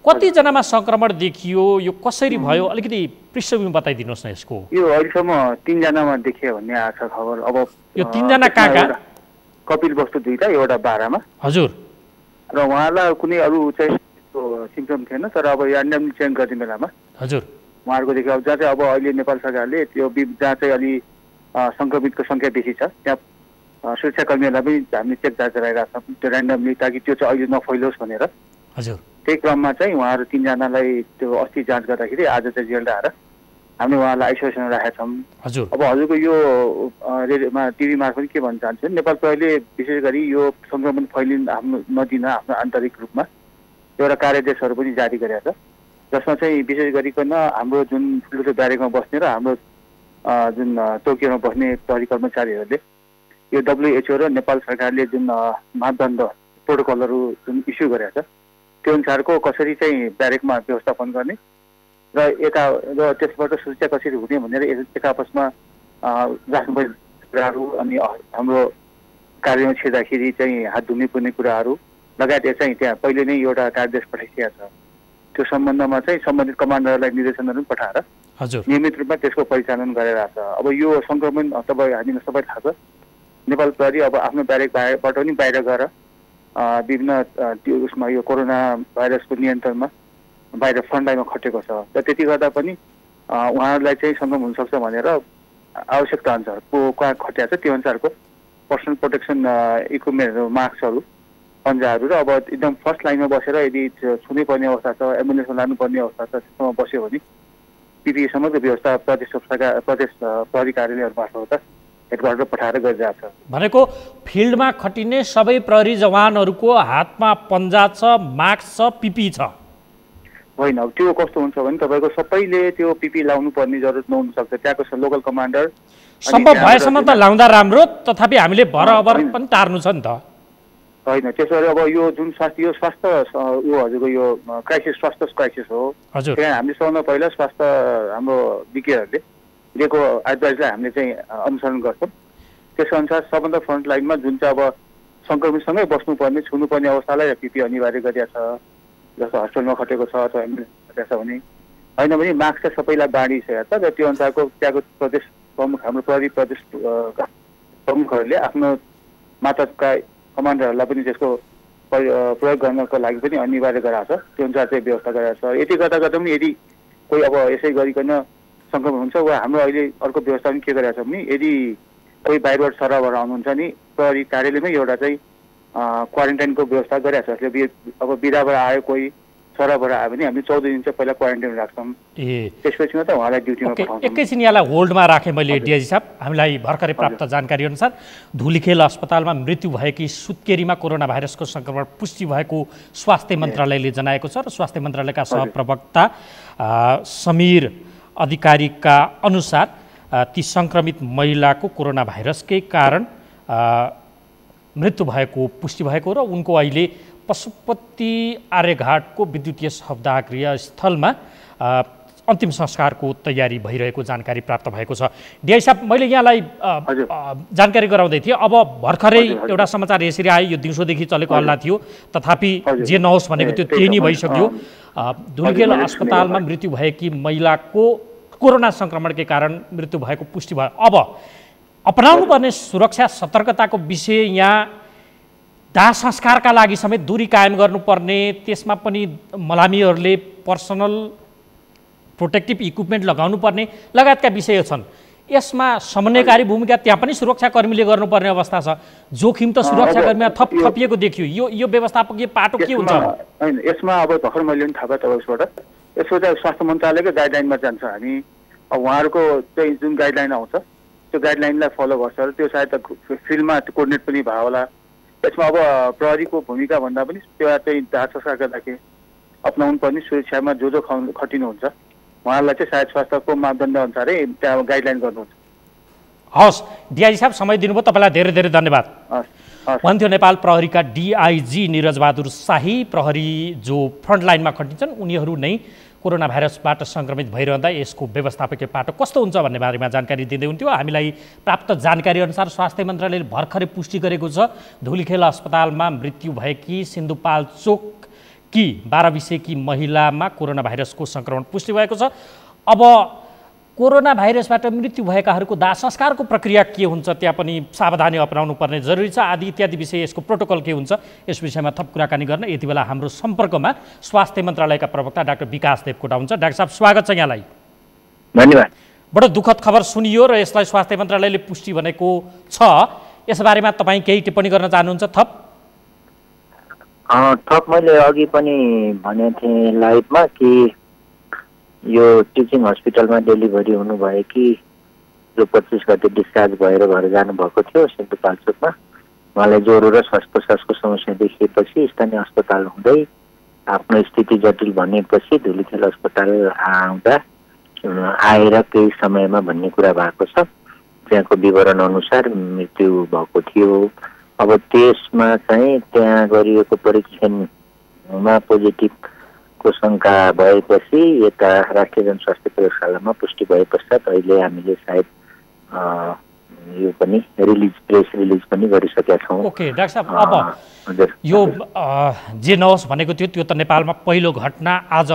कतिजनामा सङ्क्रमण देखियो, यो कसरी भयो, अलिकति पृष्ठभूमि बताइदिनुहोस् न यसको। यो अहिलेसम्म 3 जनामा देखियो भन्ने आएको छ खबर। अब यो 3 जना कहाँ? कपिल वस्तु 2टा, एउटा बाह्रमा। हजुर। र उहाँलाई कुनै अरू चाहिँ सिम्पटम थिएन, तर अब ऱ्यान्डमली चेक गर्ने बेलामा हजुर उहाँहरूको देखियो। अब जहाँ चाहिँ अब अहिले नेपाल सरकारले त्यो जहाँ चाहिँ अलि सङ्क्रमितको सङ्ख्या बेसी छ त्यहाँ सुरक्षाकर्मीहरूलाई पनि हामीले चेक जाँच गराइरहेको छौँ त्यो ऱ्यान्डमली, ताकि त्यो चाहिँ अहिले नफैलोस् भनेर। हजुर। त्यही क्रममा चाहिँ उहाँहरू 3 जनालाई त्यो अस्ति जाँच गर्दाखेरि आज चाहिँ रिजल्ट आएर हामीले उहाँलाई आइसोलेसनमा राखेका छौँ। हजुर। अब हजुरको यो रेडियोमा टिभी मार्फत के भन्न चाहन्छु, नेपाल प्रहरीले विशेष गरी यो सङ्क्रमण फैलिन नदिन आफ्नो आन्तरिक रूपमा एउटा कार्यदेशहरू पनि जारी गरेको छ, जसमा चाहिँ विशेष गरिकन हाम्रो जुन ठुल्ठुलो ब्यारेकमा बस्ने र हाम्रो जुन टोकियोमा बस्ने प्रहरी कर्मचारीहरूले यो WHO र नेपाल सरकारले जुन मापदण्ड प्रोटोकलहरू जुन इस्यु गरेको छ त्यो अनुसारको कसरी चाहिँ ब्यारेकमा व्यवस्थापन गर्ने र त्यसबाट सुरक्षा कसरी हुने भनेर एक आपसमा राख्नुपर्ने कुराहरू अनि हाम्रो कार्यमा छिर्दाखेरि चाहिँ हात धुने पर्ने कुराहरू लगायत चाहिँ त्यहाँ पहिले नै एउटा कार्यदेश पठाइसकेको छ। त्यो सम्बन्धमा चाहिँ सम्बन्धित कमान्डरलाई निर्देशनहरू पनि पठाएर नियमित रूपमा त्यसको परिचालन गरिरहेको छ। अब यो सङ्क्रमण हामीलाई सबै थाहा छ, नेपाल प्रहरी अब आफ्नो ब्यारेकबाट पनि बाहिर गएर विभिन्न त्यो उसमा यो कोरोना भाइरसको नियन्त्रणमा बाहिर फ्रन्टलाइनमा खटेको छ र त्यति गर्दा पनि उहाँहरूलाई चाहिँ सङ्क्रमण हुनसक्छ भनेर आवश्यकता अनुसार कहाँ खटिएको छ त्यो अनुसारको पर्सनल प्रोटेक्सन इक्विपमेन्टहरू, मास्कहरू, पन्जाहरू र अब एकदम फर्स्ट लाइनमा बसेर यदि छुनै पर्ने अवस्था छ, एम्बुलेन्समा लानुपर्ने अवस्था छ त्यस्तोमा बस्यो भने पिपिई समग्र व्यवस्था प्रदेश प्रहरी कार्यालयहरू मार्फत हेडक्वार्टर पठाएर गरिरहेको छ। भनेको फिल्डमा खटिने सबै प्रहरी जवानहरूको हातमा पन्जा छ, मास्क छ, पिपी छ। होइन, अब त्यो कस्तो हुन्छ भने तपाईँको सबैले त्यो पिपी लाउनु पर्ने जरुरत नहुन सक्छ। त्यहाँको लोकल कमान्डर सम्भव भएसम्म त लाउँदा राम्रो, तथापि हामीले भरअभर पनि टार्नु छ नि त। होइन, त्यसो गरी अब यो जुन स्वास्थ्य हजुरको यो क्राइसिस, स्वास्थ्य क्राइसिस हो, त्यहाँ हामीले सबभन्दा पहिला स्वास्थ्य हाम्रो विज्ञहरूले दिएको एडभाइसलाई हामीले चाहिँ अनुसरण गर्छौँ। त्यसको अनुसार सबभन्दा फ्रन्ट लाइनमा जुन चाहिँ अब सङ्क्रमितसँगै बस्नुपर्ने, छुनुपर्ने अवस्थालाई पिपी अनिवार्य गरिएको छ, जस्तो हस्पिटलमा खटेको छ अथवा एम्बुलेन्स छ भने। होइन भने मास्क चाहिँ सबैलाई बाँडिसकेको छ र त्यो अनुसारको त्यहाँको प्रदेश प्रमुख, हाम्रो प्रहरी प्रदेश प्रमुखहरूले आफ्नो मातहतका कमान्डरहरूलाई पनि त्यसको प्रयोग गर्नको लागि पनि अनिवार्य गराएको छ। त्यो अनुसार चाहिँ व्यवस्था गराएको छ। यति गर्दा गर्दा पनि यदि कोही अब यसै गरिकन सङ्क्रमण हुन्छ वा हाम्रो अहिले अर्को व्यवस्था पनि के गरेको छ भने यदि कोही बाहिरबाट सरबाट आउनुहुन्छ नि प्रहरी कार्यालयमै एउटा चाहिँ क्वारेन्टाइनको व्यवस्था गरेको छ। जसले अब बिदाबाट आयो कोही सरबाट आयो भने हामी 14 दिन चाहिँ पहिला क्वारेन्टाइन राख्छौँ। त्यसपछि मात्रै उहाँलाई ड्युटीमा पठाउँछौँ। एकैछिन यहाँलाई होल्डमा राखेँ मैले डिआइजी साहब। हामीलाई भर्खरै प्राप्त जानकारी अनुसार धुलिखेल अस्पतालमा मृत्यु भएकी सुत्केरीमा कोरोना भाइरसको सङ्क्रमण पुष्टि भएको स्वास्थ्य मन्त्रालयले जनाएको छ र स्वास्थ्य मन्त्रालयका सहप्रवक्ता समीर अधिकारीका अनुसार ती सङ्क्रमित महिलाको कोरोना भाइरसकै कारण मृत्यु भएको पुष्टि भएको र उनको अहिले पशुपति आर्यघाटको विद्युतीय शवदाह स्थलमा अन्तिम संस्कारको तयारी भइरहेको जानकारी प्राप्त भएको छ। डिआई साहब, मैले यहाँलाई जानकारी गराउँदै थिएँ। अब भर्खरै एउटा समाचार यसरी आयो, यो दिउँसोदेखि चलेको हल्ला थियो, तथापि जे नहोस् भनेको त्यो त्यही नै भइसक्यो। धुलिखेल अस्पतालमा मृत्यु भएकी महिलाको कोरोना सङ्क्रमणकै कारण मृत्यु भएको पुष्टि भयो। अब अपनाउनु पर्ने सुरक्षा सतर्कताको विषय यहाँ दाह संस्कारका लागि समेत दूरी कायम गर्नुपर्ने, त्यसमा पनि मलामीहरूले पर्सनल प्रोटेक्टिभ इक्विपमेन्ट लगाउनु पर्ने लगायतका विषय छन्। यसमा समन्वयकारी भूमिका त्यहाँ पनि सुरक्षाकर्मीले गर्नुपर्ने अवस्था छ। जोखिम त सुरक्षाकर्मीमा थपिएको देखियो। यो व्यवस्थापकीय पाटो के हुन्छ? होइन, यसमा अब भर्खर मैले पनि थाहा पाएँ तपाईँबाट, यसको चाहिँ स्वास्थ्य मन्त्रालयकै गाइडलाइनमा जान्छ। हामी अब उहाँहरूको चाहिँ जुन गाइडलाइन आउँछ त्यो गाइडलाइनलाई फलो गर्छ र त्यो सायद फिल्डमा कोअर्डिनेट पनि भयो होला। यसमा अब प्रहरीको भूमिका भन्दा पनि त्यो चाहिँ दाह संस्कार गर्दाखेरि अपनाउनु पर्ने सुरक्षामा जो खटिनुहुन्छ उहाँहरूलाई चाहिँ सायद स्वास्थ्यको मापदण्ड अनुसारै त्यहाँ गाइडलाइन गर्नुहुन्छ। हवस्, डिआइजी साहब समय दिनुभयो, तपाईँलाई धेरै धेरै धन्यवाद। भन्थ्यो नेपाल प्रहरीका डिआइजी निरज बहादुर शाही। प्रहरी जो फ्रन्टलाइनमा खटिन्छन् उनीहरू नै कोरोना भाइरसबाट सङ्क्रमित भइरहँदा यसको व्यवस्थापकीय पाटो कस्तो हुन्छ भन्ने बारेमा जानकारी दिँदै हुन्थ्यो। हामीलाई प्राप्त जानकारी अनुसार स्वास्थ्य मन्त्रालयले भर्खरै पुष्टि गरेको छ धुलिखेल अस्पतालमा मृत्यु भएकी सिन्धुपाल्चोककी 12 वर्षकी महिलामा कोरोना भाइरसको सङ्क्रमण पुष्टि भएको छ। अब कोरोना भाइरसबाट मृत्यु भएकाहरूको दाह संस्कारको प्रक्रिया के हुन्छ, त्यहाँ पनि सावधानी अपनाउनु पर्ने जरुरी छ आदि इत्यादि विषय, यसको प्रोटोकल के हुन्छ, यस विषयमा थप कुराकानी गर्न यति बेला हाम्रो सम्पर्कमा स्वास्थ्य मन्त्रालयका प्रवक्ता डाक्टर विकास देवकोटा हुन्छ। डाक्टर साहब, स्वागत छ यहाँलाई। धन्यवाद। बडो दुःखद खबर सुनियो र यसलाई स्वास्थ्य मन्त्रालयले पुष्टि भनेको छ। यसबारेमा तपाईँ केही टिप्पणी गर्न चाहनुहुन्छ? थप मैले अघि पनि भनेको थिएँ लाइभमा कि यो टिचिङ हस्पिटलमा डेलिभरी हुनुभएकी जो 25 गते डिस्चार्ज भएर घर जानुभएको थियो सिन्धुपाल्चोकमा, उहाँलाई ज्वरो र श्वास प्रश्वासको समस्या देखिएपछि स्थानीय अस्पताल हुँदै आफ्नो स्थिति जटिल भनेपछि धुलिखेल अस्पताल आएर केही समयमा भन्ने कुरा भएको छ। त्यहाँको विवरण अनुसार मृत्यु भएको थियो। अब त्यसमा चाहिँ त्यहाँ गरिएको परीक्षणमा पोजिटिभको शङ्का भएपछि यता राष्ट्रिय जनस्वास्थ्य प्रयोगशालामा पुष्टि भए पश्चात अहिले हामीले सायद यो पनि प्रेस रिलिज पनि गरिसकेका छौँ। ओके डाक्टर साहब, अब यो जे नहोस् भनेको थियो त्यो त नेपालमा पहिलो घटना। आज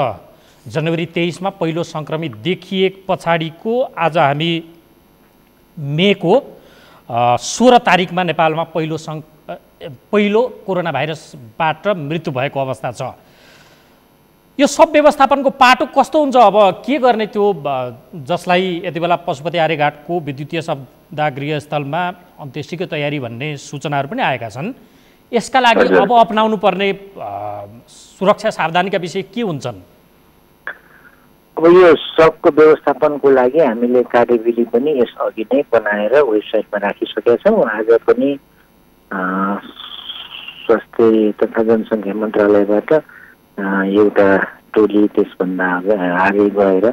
जनवरी 23 मा पहिलो सङ्क्रमित देखिए पछाडिको आज हामी मेको 16 तारिकमा नेपालमा पहिलो कोरोना भाइरसबाट मृत्यु भएको अवस्था छ। यो सब व्यवस्थापनको पाटो कस्तो हुन्छ? अब के गर्ने त्यो जसलाई यति बेला पशुपति आर्यघाटको विद्युतीय शवदाह स्थलमा अन्त्येष्टिको तयारी भन्ने सूचनाहरू पनि आएका छन्। यसका लागि अब अपनाउनु पर्ने सुरक्षा सावधानीका विषय के हुन्छन्? अब यो सबको व्यवस्थापनको लागि हामीले कार्यविधि पनि यस अघि नै बनाएर वेबसाइटमा राखिसकेका छौँ। आज पनि स्वास्थ्य तथा जनसङ्ख्या मन्त्रालयबाट एउटा टोली त्यसभन्दा अगाडि गएर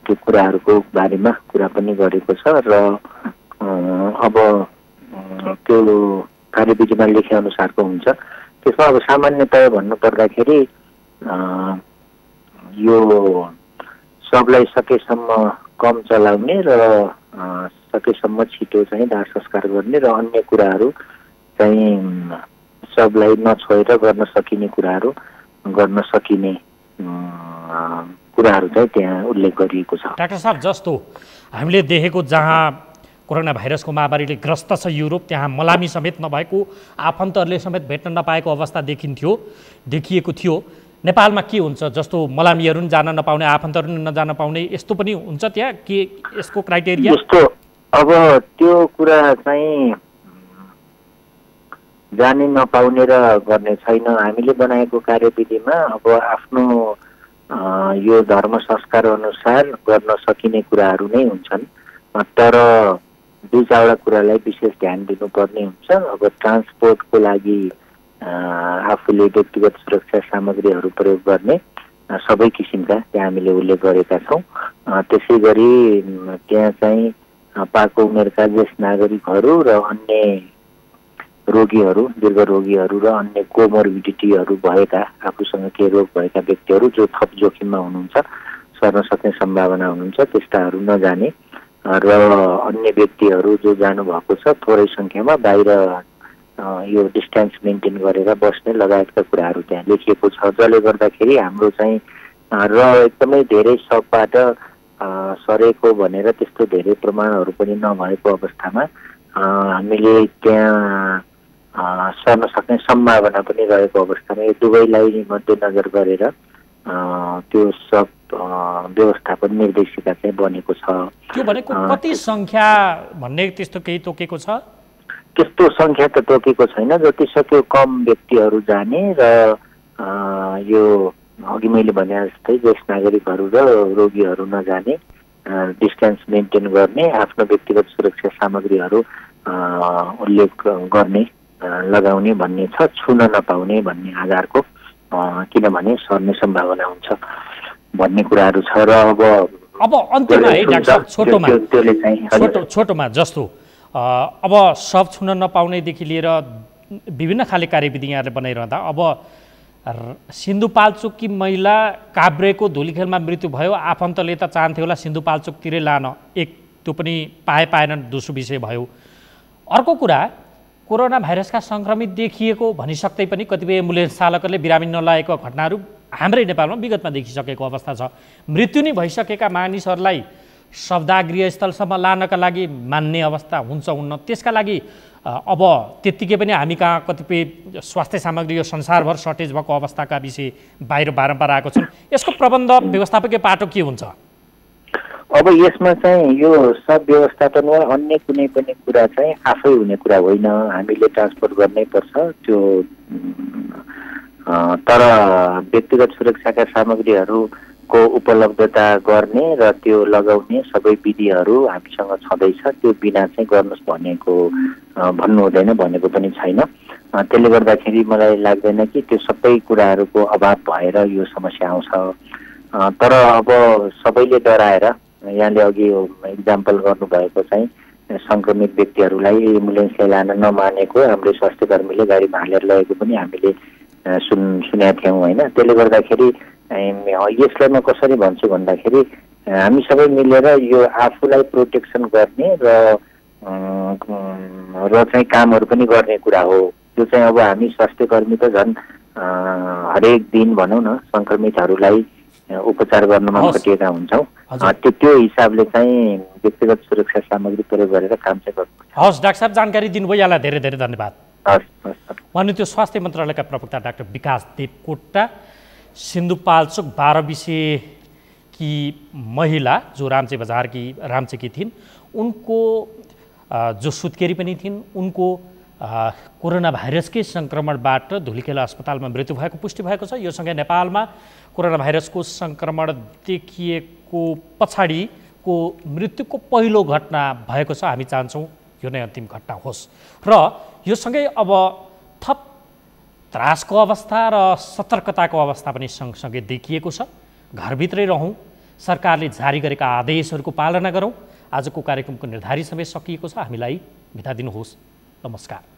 त्यो कुराहरूको बारेमा कुरा पनि गरेको छ र अब त्यो कार्यविधिमा लेखे अनुसारको हुन्छ। त्यसमा अब सामान्यतया भन्नुपर्दाखेरि यो सबलाई सकेसम्म कम चलाउने र सकेसम्म छिटो चाहिँ दाह संस्कार गर्ने र अन्य कुराहरू चाहिँ सबलाई नछोएर गर्न सकिने कुराहरू गर्न सकिने कुराहरू चाहिँ त्यहाँ उल्लेख गरिएको छ। डाक्टर साहब, जस्तो हामीले देखेको जहाँ कोरोना भाइरसको महामारीले ग्रस्त छ युरोप, त्यहाँ मलामी समेत नभएको आफन्तहरूले समेत भेट्न नपाएको अवस्था देखिएको थियो। नेपालमा के हुन्छ? जस्तो मलामीहरू पनि जान नपाउने, आफन्तहरू पनि नजान पाउने, यस्तो पनि हुन्छ त्यहाँ? के यसको क्राइटेरिया? यस्तो अब त्यो कुरा चाहिँ जाने नपाउने र गर्ने छैन। हामीले बनाएको कार्यविधिमा अब आफ्नो यो धर्म संस्कार अनुसार गर्न सकिने कुराहरू नै हुन्छन्, तर दुई चारवटा कुरालाई विशेष ध्यान दिनुपर्ने हुन्छ। अब ट्रान्सपोर्टको लागि आफूले व्यक्तिगत सुरक्षा सामग्रीहरू प्रयोग गर्ने सबै किसिमका त्यहाँ हामीले उल्लेख गरेका छौँ। त्यसै गरी त्यहाँ चाहिँ पाको उमेरका ज्येष्ठ नागरिकहरू र अन्य रोगीहरू, दीर्घ रोगीहरू र अन्य कोमोर्बिडिटीहरू भएका, आफूसँग केही रोग भएका व्यक्तिहरू जो थप जोखिममा हुनुहुन्छ, सर्न सक्ने सम्भावना हुनुहुन्छ, त्यस्ताहरू नजाने र अन्य व्यक्तिहरू जो जानुभएको छ थोरै सङ्ख्यामा बाहिर यो डिस्टेन्स मेन्टेन गरेर बस्ने लगायतका कुराहरू त्यहाँ लेखिएको छ। जसले गर्दाखेरि हाम्रो चाहिँ र एकदमै धेरै सबबाट सरेको भनेर त्यस्तो धेरै प्रमाणहरू पनि नभएको अवस्थामा हामीले त्यहाँ सर्न सक्ने सम्भावना पनि रहेको अवस्थामा यो दुवैलाई मध्यनजर गरेर त्यो सब व्यवस्थापन निर्देशिका चाहिँ बनेको छ। त्यो भनेको कति सङ्ख्या भन्ने त्यस्तो केही तोकेको छ? त्यस्तो सङ्ख्या त तोकेको छैन। जति सक्यो कम व्यक्तिहरू जाने र यो अघि मैले भने जस्तै ज्येष्ठ नागरिकहरू र रोगीहरू नजाने, डिस्टेन्स मेन्टेन गर्ने, आफ्नो व्यक्तिगत सुरक्षा सामग्रीहरू उल्लेख गर्ने, लगाउने भन्ने छ। छुन नपाउने भन्ने आधारको, किनभने सर्ने सम्भावना हुन्छ भन्ने कुराहरू छ। र अब अन्त्यमा है डाक्टर साहब, छोटोमा जस्तो अब सब छुन नपाउनेदेखि लिएर विभिन्न खाले कार्यविधि यहाँले बनाइरहँदा अब सिन्धुपाल्चोककी महिला काभ्रेको धुलीखेलमा मृत्यु भयो, आफन्तले त चाहन्थे होला सिन्धुपाल्चोकतिरै लान, एक त्यो पनि पाएनन्, दोस्रो विषय भयो। अर्को कुरा, कोरोना भाइरसका सङ्क्रमित देखिएको भनिसक्दै पनि कतिपय एम्बुलेन्स चालकहरूले बिरामी नलागेको घटनाहरू हाम्रै नेपालमा विगतमा देखिसकेको अवस्था छ। मृत्यु नै भइसकेका मानिसहरूलाई शवदाह गृहस्थलसम्म लानका लागि मान्ने अवस्था हुन्छ हुन्न, त्यसका लागि अब त्यत्तिकै पनि हामी कहाँ कतिपय स्वास्थ्य सामग्री यो संसारभर सर्टेज भएको अवस्थाका विषय बाहिर बारम्बार आएको छन्। यसको प्रबन्ध व्यवस्थापकीय पाटो के हुन्छ? अब यसमा चाहिँ यो सब व्यवस्थापन वा अन्य कुनै पनि कुरा चाहिँ आफै हुने कुरा होइन, हामीले ट्रान्सपोर्ट गर्नै पर्छ त्यो। तर व्यक्तिगत सुरक्षाका सामग्रीहरूको उपलब्धता गर्ने र त्यो लगाउने सबै विधिहरू हामीसँग छँदैछ। त्यो बिना चाहिँ गर्नुहोस् भनेको भन्नु हुँदैन, भनेको पनि छैन। त्यसले गर्दाखेरि मलाई लाग्दैन कि त्यो सबै कुराहरूको अभाव भएर यो समस्या आउँछ। तर अब सबैले डराएर, यहाँले अघि इक्जाम्पल गर्नुभएको चाहिँ सङ्क्रमित व्यक्तिहरूलाई एम्बुलेन्सले लान नमानेको हाम्रै स्वास्थ्य कर्मीले गाडीमा हालेर लगेको पनि हामीले सुनेका थियौँ होइन। त्यसले गर्दाखेरि यसलाई म कसरी भन्छु भन्दाखेरि हामी सबै मिलेर यो आफूलाई प्रोटेक्सन गर्ने र चाहिँ कामहरू पनि गर्ने कुरा हो। त्यो चाहिँ अब हामी स्वास्थ्य कर्मी त झन् हरेक दिन भनौँ न सङ्क्रमितहरूलाई उपचार गर्नमा खटिएका हुन्छौँ। त्यो हिसाबले चाहिँ व्यक्तिगत सुरक्षा सामग्री प्रयोग गरेर काम चाहिँ गर्नुपर्छ। हस् डाक्टर साहब, जानकारी दिनुभयो, यहाँलाई धेरै धेरै धन्यवाद। हस्। त्यो स्वास्थ्य मन्त्रालयका प्रवक्ता डाक्टर विकास देवकोटा सिन्धुपाल्चोक 12 विषय की महिला जो रामचे बजार की रामचे की थिइन्, उनको जो सुत्केरी पनि थिइन्, उनको कोरोना भाइरसकै सङ्क्रमणबाट धुलीखेल अस्पतालमा मृत्यु भएको पुष्टि भएको छ। यो सँगै नेपालमा कोरोना भाइरसको सङ्क्रमण देखिएको पछाडिको मृत्युको पहिलो घटना भएको छ। हामी चाहन्छौँ यो नै अन्तिम घटना होस् र यो सँगै अब थप त्रासको अवस्था र सतर्कताको अवस्था पनि सँगसँगै देखिएको छ। घरभित्रै रहौँ, सरकारले जारी गरेका आदेशहरूको पालना गरौँ। आजको कार्यक्रमको निर्धारित समय सकिएको छ। हामीलाई बिदा दिनुहोस्। नमस्कार।